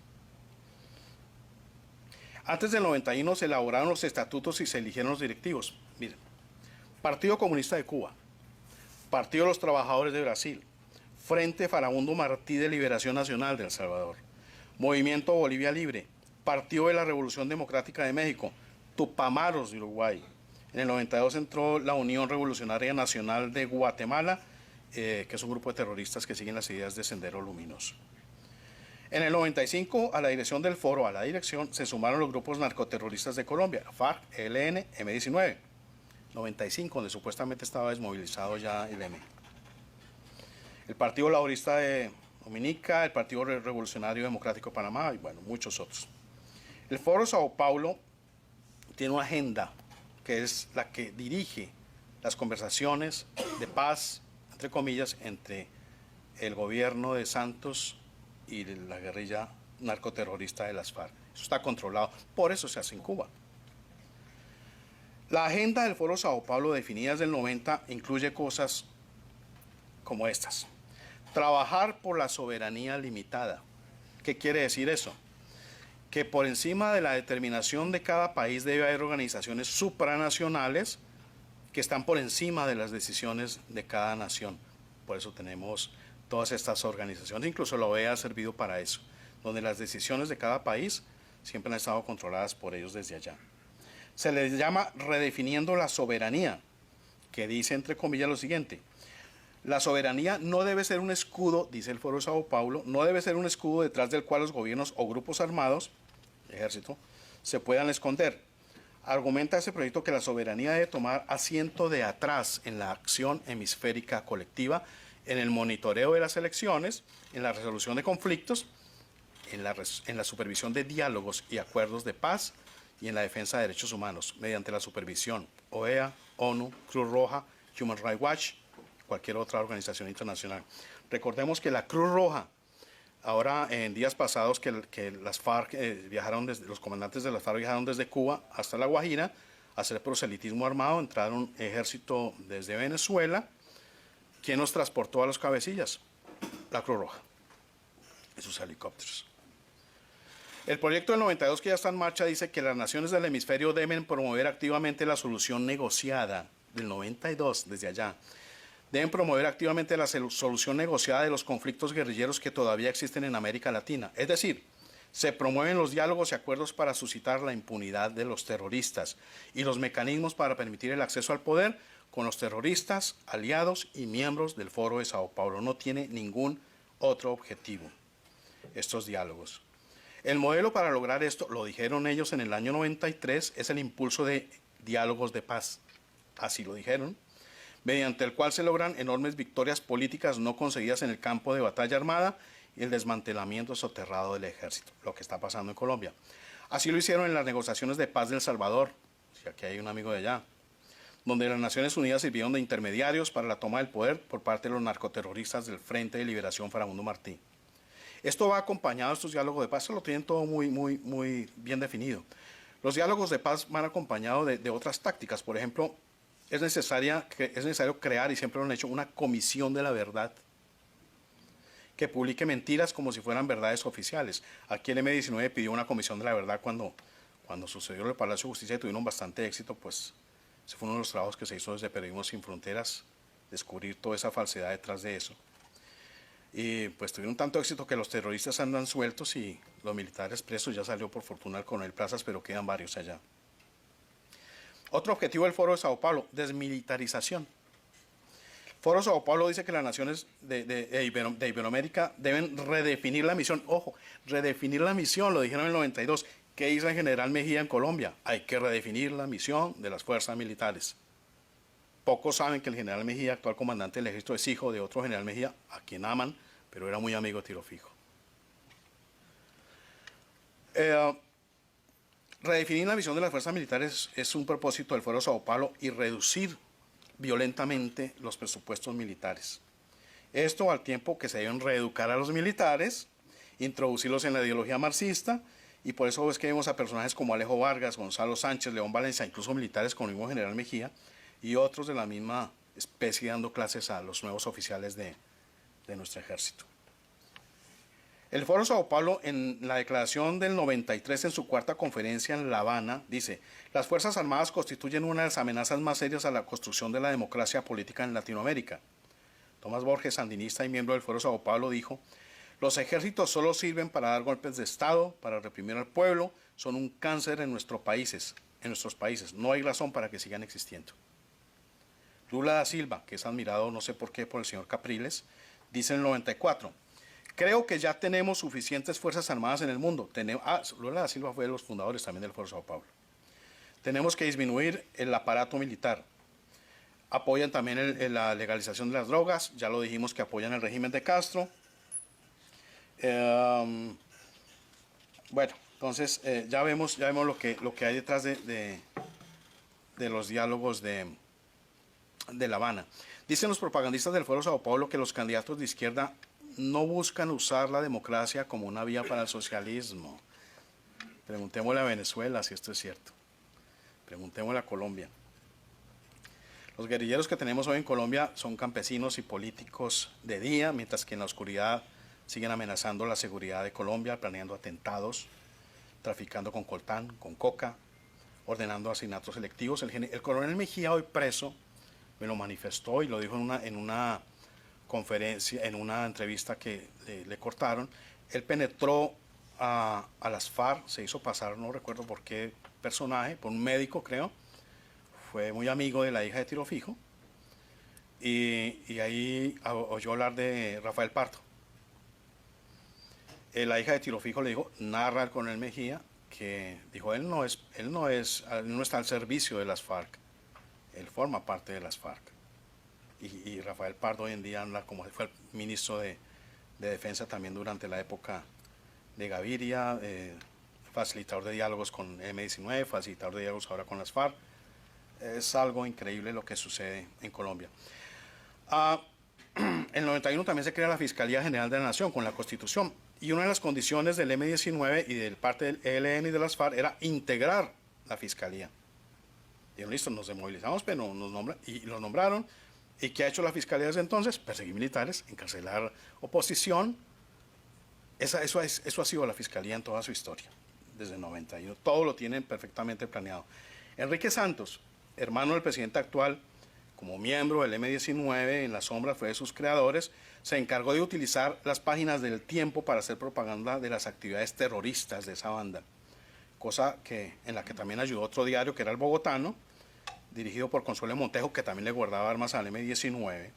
Antes del 91 se elaboraron los estatutos y se eligieron los directivos. Miren, Partido Comunista de Cuba, Partido de los Trabajadores de Brasil, Frente Farabundo Martí de Liberación Nacional de El Salvador, Movimiento Bolivia Libre, Partido de la Revolución Democrática de México, Tupamaros de Uruguay. En el 92 entró la Unión Revolucionaria Nacional de Guatemala, que es un grupo de terroristas que siguen las ideas de Sendero Luminoso. En el 95, a la dirección del foro, se sumaron los grupos narcoterroristas de Colombia, FARC, ELN, M-19. 95, donde supuestamente estaba desmovilizado ya el M. El Partido Laborista de Dominica, el Partido Revolucionario Democrático de Panamá y bueno, muchos otros. El Foro Sao Paulo tiene una agenda que es la que dirige las conversaciones de paz, entre comillas, entre el gobierno de Santos y la guerrilla narcoterrorista de las FARC. Eso está controlado, por eso se hace en Cuba. La agenda del Foro Sao Paulo, definida desde el 90, incluye cosas como estas. Trabajar por la soberanía limitada. ¿Qué quiere decir eso? Que por encima de la determinación de cada país debe haber organizaciones supranacionales que están por encima de las decisiones de cada nación. Por eso tenemos todas estas organizaciones, incluso la OEA ha servido para eso, donde las decisiones de cada país siempre han estado controladas por ellos desde allá. Se les llama redefiniendo la soberanía, que dice entre comillas lo siguiente: la soberanía no debe ser un escudo, dice el Foro de Sao Paulo, no debe ser un escudo detrás del cual los gobiernos o grupos armados, ejército, se puedan esconder. Argumenta ese proyecto que la soberanía debe tomar asiento de atrás en la acción hemisférica colectiva, en el monitoreo de las elecciones, en la resolución de conflictos, en la supervisión de diálogos y acuerdos de paz y en la defensa de derechos humanos, mediante la supervisión OEA, ONU, Cruz Roja, Human Rights Watch, cualquier otra organización internacional. Recordemos que la Cruz Roja, ahora en días pasados que las FARC los comandantes de las FARC viajaron desde Cuba hasta La Guajira a hacer proselitismo armado, entraron ejército desde Venezuela. ¿Quién nos transportó a los cabecillas? La Cruz Roja, y sus helicópteros. El proyecto del 92 que ya está en marcha dice que las naciones del hemisferio deben promover activamente la solución negociada del 92, desde allá. Deben promover activamente la solución negociada de los conflictos guerrilleros que todavía existen en América Latina. Es decir, se promueven los diálogos y acuerdos para suscitar la impunidad de los terroristas y los mecanismos para permitir el acceso al poder con los terroristas, aliados y miembros del Foro de Sao Paulo. No tiene ningún otro objetivo estos diálogos. El modelo para lograr esto, lo dijeron ellos en el año 93, es el impulso de diálogos de paz. Así lo dijeron, mediante el cual se logran enormes victorias políticas no conseguidas en el campo de batalla armada y el desmantelamiento soterrado del ejército, lo que está pasando en Colombia. Así lo hicieron en las negociaciones de paz de El Salvador, si aquí hay un amigo de allá, donde las Naciones Unidas sirvieron de intermediarios para la toma del poder por parte de los narcoterroristas del Frente de Liberación Farabundo Martí. Esto va acompañado, estos diálogos de paz, lo tienen todo muy bien definido. Los diálogos de paz van acompañados de otras tácticas. Por ejemplo, es necesario crear, y siempre lo han hecho, una comisión de la verdad que publique mentiras como si fueran verdades oficiales. Aquí el M-19 pidió una comisión de la verdad cuando sucedió en el Palacio de Justicia y tuvieron bastante éxito, pues ese fue uno de los trabajos que se hizo desde Periodismo Sin Fronteras, descubrir toda esa falsedad detrás de eso. Y pues tuvieron tanto éxito que los terroristas andan sueltos y los militares presos. Ya salió por fortuna el coronel Plazas, pero quedan varios allá. Otro objetivo del Foro de Sao Paulo: desmilitarización. El Foro de Sao Paulo dice que las naciones de Iberoamérica deben redefinir la misión. Ojo, redefinir la misión, lo dijeron en el 92. ¿Qué hizo el general Mejía en Colombia? Hay que redefinir la misión de las fuerzas militares. Pocos saben que el general Mejía, actual comandante del ejército, es hijo de otro general Mejía, a quien aman, pero era muy amigo de Tiro Fijo. Redefinir la misión de las fuerzas militares es un propósito del Foro de Sao Paulo, y reducir violentamente los presupuestos militares. Esto al tiempo que se deben reeducar a los militares, introducirlos en la ideología marxista, y por eso es que vemos a personajes como Alejo Vargas, Gonzalo Sánchez, León Valencia, incluso militares como el mismo general Mejía, y otros de la misma especie dando clases a los nuevos oficiales de nuestro ejército. El Foro Sao Paulo, en la declaración del 93 en su cuarta conferencia en La Habana, dice: las Fuerzas Armadas constituyen una de las amenazas más serias a la construcción de la democracia política en Latinoamérica. Tomás Borges, sandinista y miembro del Foro Sao Paulo, dijo: los ejércitos solo sirven para dar golpes de Estado, para reprimir al pueblo, son un cáncer en nuestros países, no hay razón para que sigan existiendo. Lula da Silva, que es admirado no sé por qué por el señor Capriles, dice en el 94: creo que ya tenemos suficientes fuerzas armadas en el mundo. Lula da Silva fue de los fundadores también del Foro Sao Paulo. Tenemos que disminuir el aparato militar. Apoyan también la legalización de las drogas, ya lo dijimos que apoyan el régimen de Castro. Bueno, entonces ya vemos lo que hay detrás de los diálogos de La Habana. Dicen los propagandistas del Foro Sao Paulo que los candidatos de izquierda no buscan usar la democracia como una vía para el socialismo. Preguntémosle a Venezuela si esto es cierto. Preguntémosle a Colombia. Los guerrilleros que tenemos hoy en Colombia son campesinos y políticos de día, mientras que en la oscuridad siguen amenazando la seguridad de Colombia, planeando atentados, traficando con coltán, con coca, ordenando asesinatos selectivos. El coronel Mejía, hoy preso, me lo manifestó y lo dijo en una conferencia, en una entrevista que le cortaron. Él penetró a las FARC, se hizo pasar, no recuerdo por qué personaje, por un médico creo, fue muy amigo de la hija de Tiro Fijo, y ahí oyó hablar de Rafael Pardo. La hija de Tiro Fijo le dijo, narra al coronel Mejía, que dijo, él no está al servicio de las FARC, él forma parte de las FARC. Y Rafael Pardo hoy en día anda como fue el ministro de Defensa también durante la época de Gaviria, facilitador de diálogos con M-19, facilitador de diálogos ahora con las FARC. Es algo increíble lo que sucede en Colombia. En el 91 también se crea la Fiscalía General de la Nación con la Constitución, y una de las condiciones del M-19 y del parte del ELN y de las FARC era integrar la Fiscalía. Dijeron, listo, nos desmovilizamos, pero los nombraron. ¿Y qué ha hecho la Fiscalía desde entonces? Perseguir militares, encarcelar oposición. Eso ha sido la Fiscalía en toda su historia, desde el 91. Todo lo tienen perfectamente planeado. Enrique Santos, hermano del presidente actual, como miembro del M-19, en la sombra fue de sus creadores, se encargó de utilizar las páginas del Tiempo para hacer propaganda de las actividades terroristas de esa banda, cosa en la que también ayudó otro diario que era El Bogotano, dirigido por Consuelo Montejo, que también le guardaba armas al M-19,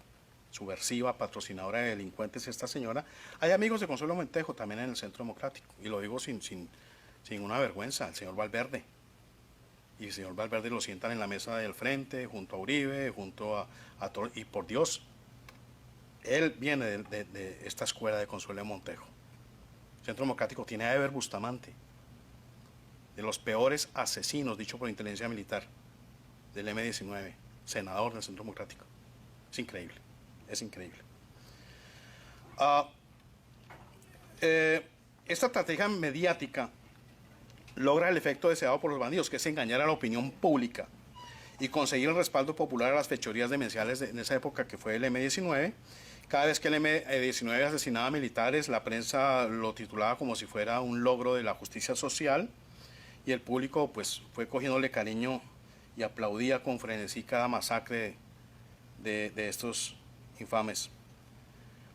subversiva, patrocinadora de delincuentes esta señora. Hay amigos de Consuelo Montejo también en el Centro Democrático, y lo digo sin una vergüenza, el señor Valverde. Y el señor Valverde lo sientan en la mesa del frente, junto a Uribe, y por Dios, él viene de esta escuela de Consuelo Montejo. El Centro Democrático tiene a Eber Bustamante, de los peores asesinos, dicho por inteligencia militar, del M-19, senador del Centro Democrático. Es increíble, es increíble. Esta estrategia mediática logra el efecto deseado por los bandidos, que es engañar a la opinión pública y conseguir el respaldo popular a las fechorías demenciales en esa época que fue el M-19. Cada vez que el M-19 asesinaba a militares, la prensa lo titulaba como si fuera un logro de la justicia social, y el público pues fue cogiéndole cariño y aplaudía con frenesí cada masacre de estos infames.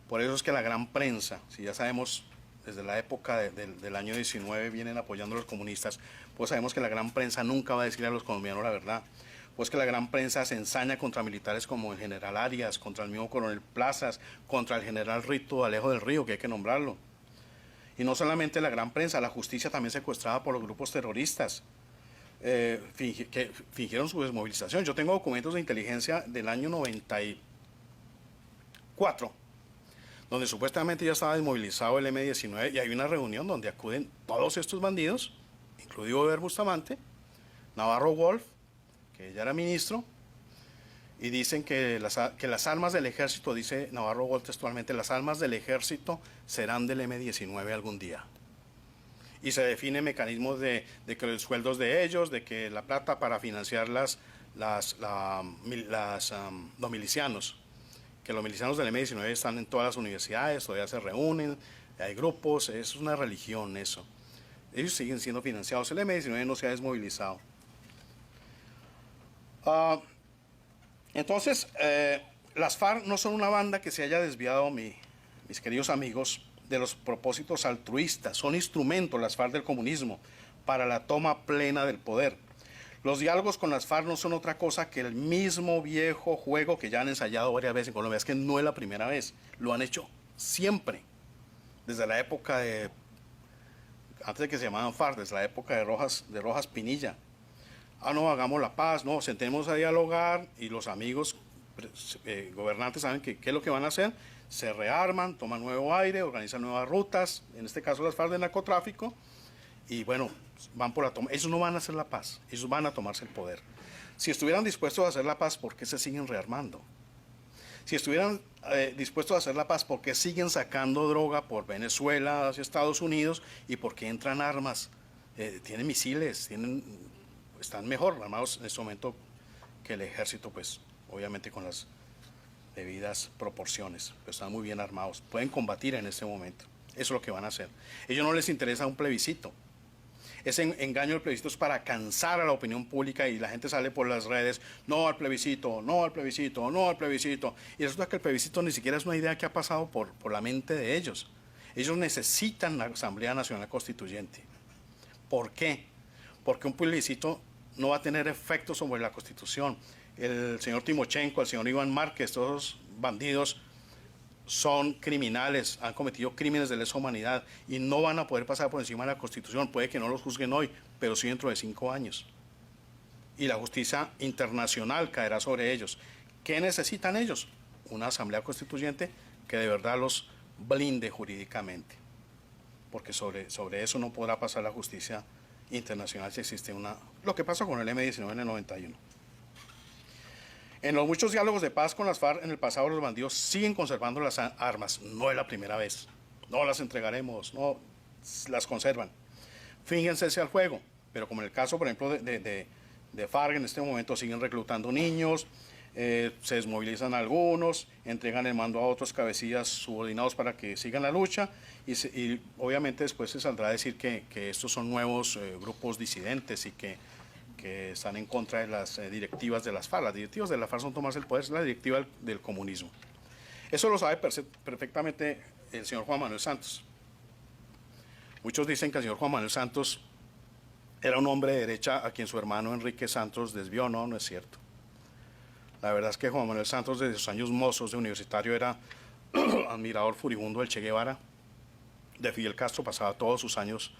Por eso es que la gran prensa, si ya sabemos desde la época del año 19 vienen apoyando a los comunistas, pues sabemos que la gran prensa nunca va a decirle a los colombianos la verdad, pues que la gran prensa se ensaña contra militares como el general Arias, contra el mismo coronel Plazas, contra el general Rito Alejo del Río, que hay que nombrarlo. Y no solamente la gran prensa, la justicia también secuestrada por los grupos terroristas, que fingieron su desmovilización. Yo tengo documentos de inteligencia del año 94, donde supuestamente ya estaba desmovilizado el M-19, y hay una reunión donde acuden todos estos bandidos, incluido Eber Bustamante, Navarro Wolf, que ya era ministro, y dicen que las armas del ejército, dice Navarro Wolf textualmente, las armas del ejército serán del M-19 algún día. Y se definen mecanismos de que los sueldos de ellos, de que la plata para financiar las los milicianos, que los milicianos del M-19 están en todas las universidades, todavía se reúnen, hay grupos, es una religión eso. Ellos siguen siendo financiados, el M-19 no se ha desmovilizado. Entonces, las FARC no son una banda que se haya desviado, mis queridos amigos, de los propósitos altruistas. Son instrumentos, las FARC, del comunismo para la toma plena del poder. Los diálogos con las FARC no son otra cosa que el mismo viejo juego que ya han ensayado varias veces en Colombia. Es que no es la primera vez, lo han hecho siempre, desde la época de, antes de que se llamaban FARC, desde la época de Rojas Pinilla. No, hagamos la paz, no, sentemos a dialogar y los amigos gobernantes saben qué es lo que van a hacer, se rearman, toman nuevo aire, organizan nuevas rutas, en este caso las FARC de narcotráfico, y bueno, van por la toma. Ellos no van a hacer la paz, ellos van a tomarse el poder. Si estuvieran dispuestos a hacer la paz, ¿por qué se siguen rearmando? Si estuvieran dispuestos a hacer la paz, ¿por qué siguen sacando droga por Venezuela hacia Estados Unidos? ¿Y por qué entran armas? Tienen misiles, están mejor armados en este momento que el ejército, pues obviamente con las debidas proporciones, pero están muy bien armados, pueden combatir en este momento. Eso es lo que van a hacer. A ellos no les interesa un plebiscito. Ese engaño del plebiscito es para cansar a la opinión pública y la gente sale por las redes, no al plebiscito, no al plebiscito, no al plebiscito. Y resulta que el plebiscito ni siquiera es una idea que ha pasado por la mente de ellos. Ellos necesitan la Asamblea Nacional Constituyente. ¿Por qué? Porque un plebiscito no va a tener efecto sobre la Constitución. El señor Timochenko, el señor Iván Márquez, todos los bandidos son criminales, han cometido crímenes de lesa humanidad y no van a poder pasar por encima de la Constitución. Puede que no los juzguen hoy, pero sí dentro de 5 años. Y la justicia internacional caerá sobre ellos. ¿Qué necesitan ellos? Una asamblea constituyente que de verdad los blinde jurídicamente, porque sobre eso no podrá pasar la justicia internacional si existe una... Lo que pasó con el M-19 en el 91. En los muchos diálogos de paz con las FARC en el pasado, los bandidos siguen conservando las armas. No es la primera vez. No las entregaremos, no las conservan. Fingen cese al fuego, pero como en el caso, por ejemplo, de FARC, en este momento siguen reclutando niños, se desmovilizan algunos, entregan el mando a otros cabecillas subordinados para que sigan la lucha y obviamente después se saldrá a decir que estos son nuevos grupos disidentes y que están en contra de las directivas de las FARC. Las directivas de la FARC son tomarse el poder, es la directiva del comunismo. Eso lo sabe perfectamente el señor Juan Manuel Santos. Muchos dicen que el señor Juan Manuel Santos era un hombre de derecha a quien su hermano Enrique Santos desvió. No, no es cierto. La verdad es que Juan Manuel Santos desde sus años mozos de universitario era admirador furibundo del Che Guevara, de Fidel Castro, pasaba todos sus años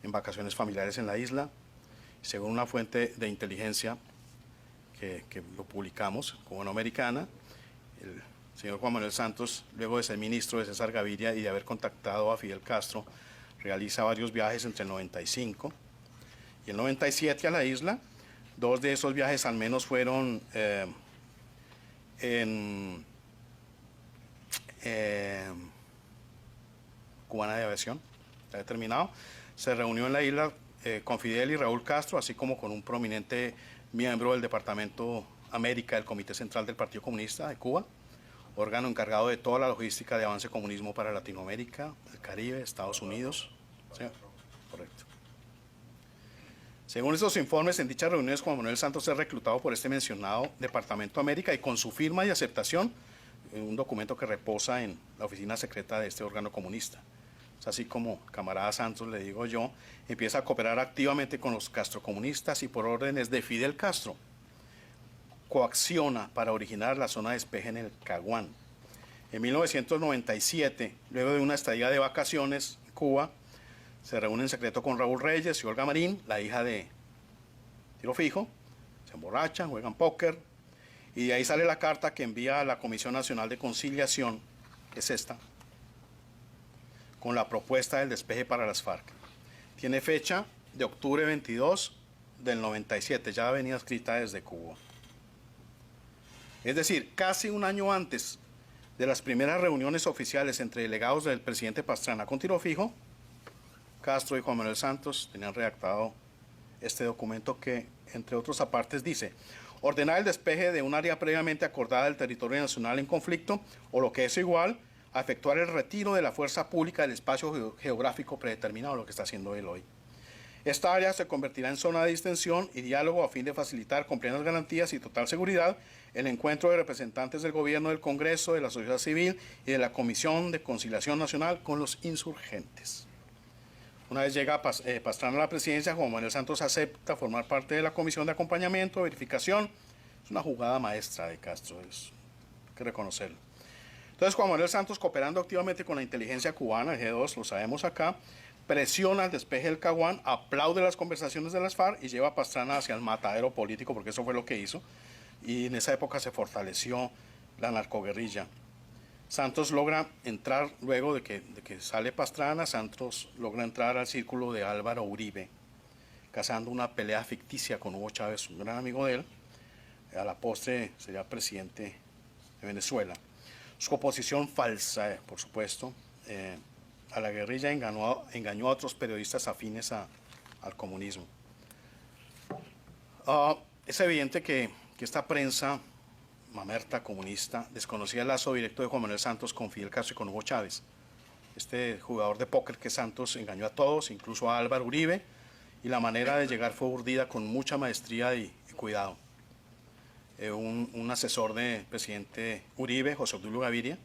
en vacaciones familiares en la isla. Según una fuente de inteligencia que lo publicamos como no americana, el señor Juan Manuel Santos, luego de ser ministro de César Gaviria y de haber contactado a Fidel Castro, realiza varios viajes entre el 95 y el 97 a la isla. 2 de esos viajes al menos fueron en Cubana de Aviación, está determinado. Se reunió en la isla con Fidel y Raúl Castro, así como con un prominente miembro del Departamento América del Comité Central del Partido Comunista de Cuba, órgano encargado de toda la logística de avance comunismo para Latinoamérica, el Caribe, Estados Unidos. ¿Sí? Correcto. Según estos informes, en dichas reuniones Juan Manuel Santos es reclutado por este mencionado Departamento América y con su firma y aceptación, un documento que reposa en la oficina secreta de este órgano comunista. Es así como camarada Santos, le digo yo, empieza a cooperar activamente con los castrocomunistas y por órdenes de Fidel Castro, coacciona para originar la zona de despeje en el Caguán. En 1997, luego de una estadía de vacaciones en Cuba, se reúne en secreto con Raúl Reyes y Olga Marín, la hija de Tiro Fijo, se emborrachan, juegan póker, y de ahí sale la carta que envía a la Comisión Nacional de Conciliación, que es esta, con la propuesta del despeje para las FARC. Tiene fecha de octubre 22 del 97, ya venía escrita desde Cuba. Es decir, casi un año antes de las primeras reuniones oficiales entre delegados del presidente Pastrana con Tiro Fijo, Castro y Juan Manuel Santos tenían redactado este documento que, entre otros apartes, dice: ordenar el despeje de un área previamente acordada del territorio nacional en conflicto, o lo que es igual, a efectuar el retiro de la fuerza pública del espacio geográfico predeterminado, lo que está haciendo él hoy. Esta área se convertirá en zona de distensión y diálogo a fin de facilitar con plenas garantías y total seguridad el encuentro de representantes del gobierno, del Congreso, de la sociedad civil y de la Comisión de Conciliación Nacional con los insurgentes. Una vez llega Pastrana a la presidencia, Juan Manuel Santos acepta formar parte de la comisión de acompañamiento, verificación. Es una jugada maestra de Castro, hay que reconocerlo. Entonces Juan Manuel Santos, cooperando activamente con la inteligencia cubana, el G2, lo sabemos acá, presiona el despeje del Caguán, aplaude las conversaciones de las FARC y lleva a Pastrana hacia el matadero político, porque eso fue lo que hizo. Y en esa época se fortaleció la narcoguerrilla. Santos logra entrar, luego de que sale Pastrana, Santos logra entrar al círculo de Álvaro Uribe, cazando una pelea ficticia con Hugo Chávez, un gran amigo de él. A la postre sería presidente de Venezuela. Su oposición falsa, por supuesto, a la guerrilla engañó a otros periodistas afines al comunismo. Es evidente que esta prensa mamerta comunista desconocía el lazo directo de Juan Manuel Santos con Fidel Castro y con Hugo Chávez. Este jugador de póker que Santos engañó a todos, incluso a Álvaro Uribe, y la manera de llegar fue urdida con mucha maestría y cuidado. Un asesor del presidente Uribe, José Obdulio Gaviria,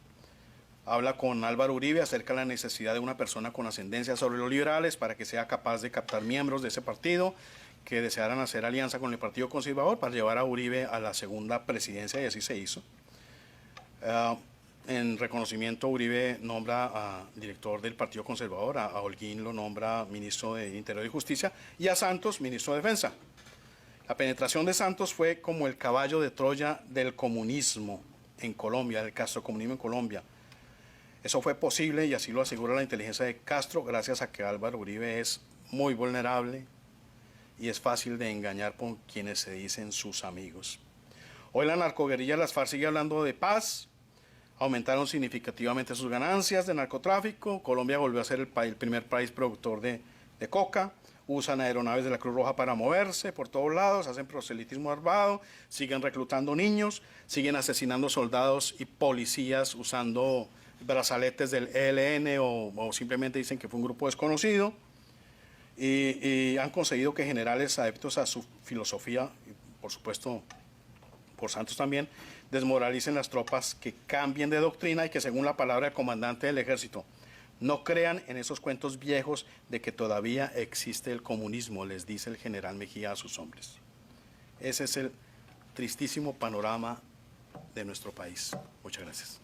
habla con Álvaro Uribe acerca de la necesidad de una persona con ascendencia sobre los liberales para que sea capaz de captar miembros de ese partido que desearan hacer alianza con el Partido Conservador para llevar a Uribe a la segunda presidencia, y así se hizo. En reconocimiento, Uribe nombra a director del Partido Conservador, a Holguín lo nombra ministro de Interior y Justicia, y a Santos ministro de Defensa. La penetración de Santos fue como el caballo de Troya del comunismo en Colombia, del castrocomunismo en Colombia. Eso fue posible, y así lo asegura la inteligencia de Castro, gracias a que Álvaro Uribe es muy vulnerable y es fácil de engañar por quienes se dicen sus amigos. Hoy la narcoguerrilla de las FARC sigue hablando de paz, aumentaron significativamente sus ganancias de narcotráfico, Colombia volvió a ser el primer país productor de coca, usan aeronaves de la Cruz Roja para moverse por todos lados, hacen proselitismo armado, siguen reclutando niños, siguen asesinando soldados y policías usando brazaletes del ELN o simplemente dicen que fue un grupo desconocido. Y han conseguido que generales adeptos a su filosofía, y por supuesto por Santos también, desmoralicen las tropas, que cambien de doctrina y que, según la palabra del comandante del ejército, no crean en esos cuentos viejos de que todavía existe el comunismo, les dice el general Mejía a sus hombres. Ese es el tristísimo panorama de nuestro país. Muchas gracias.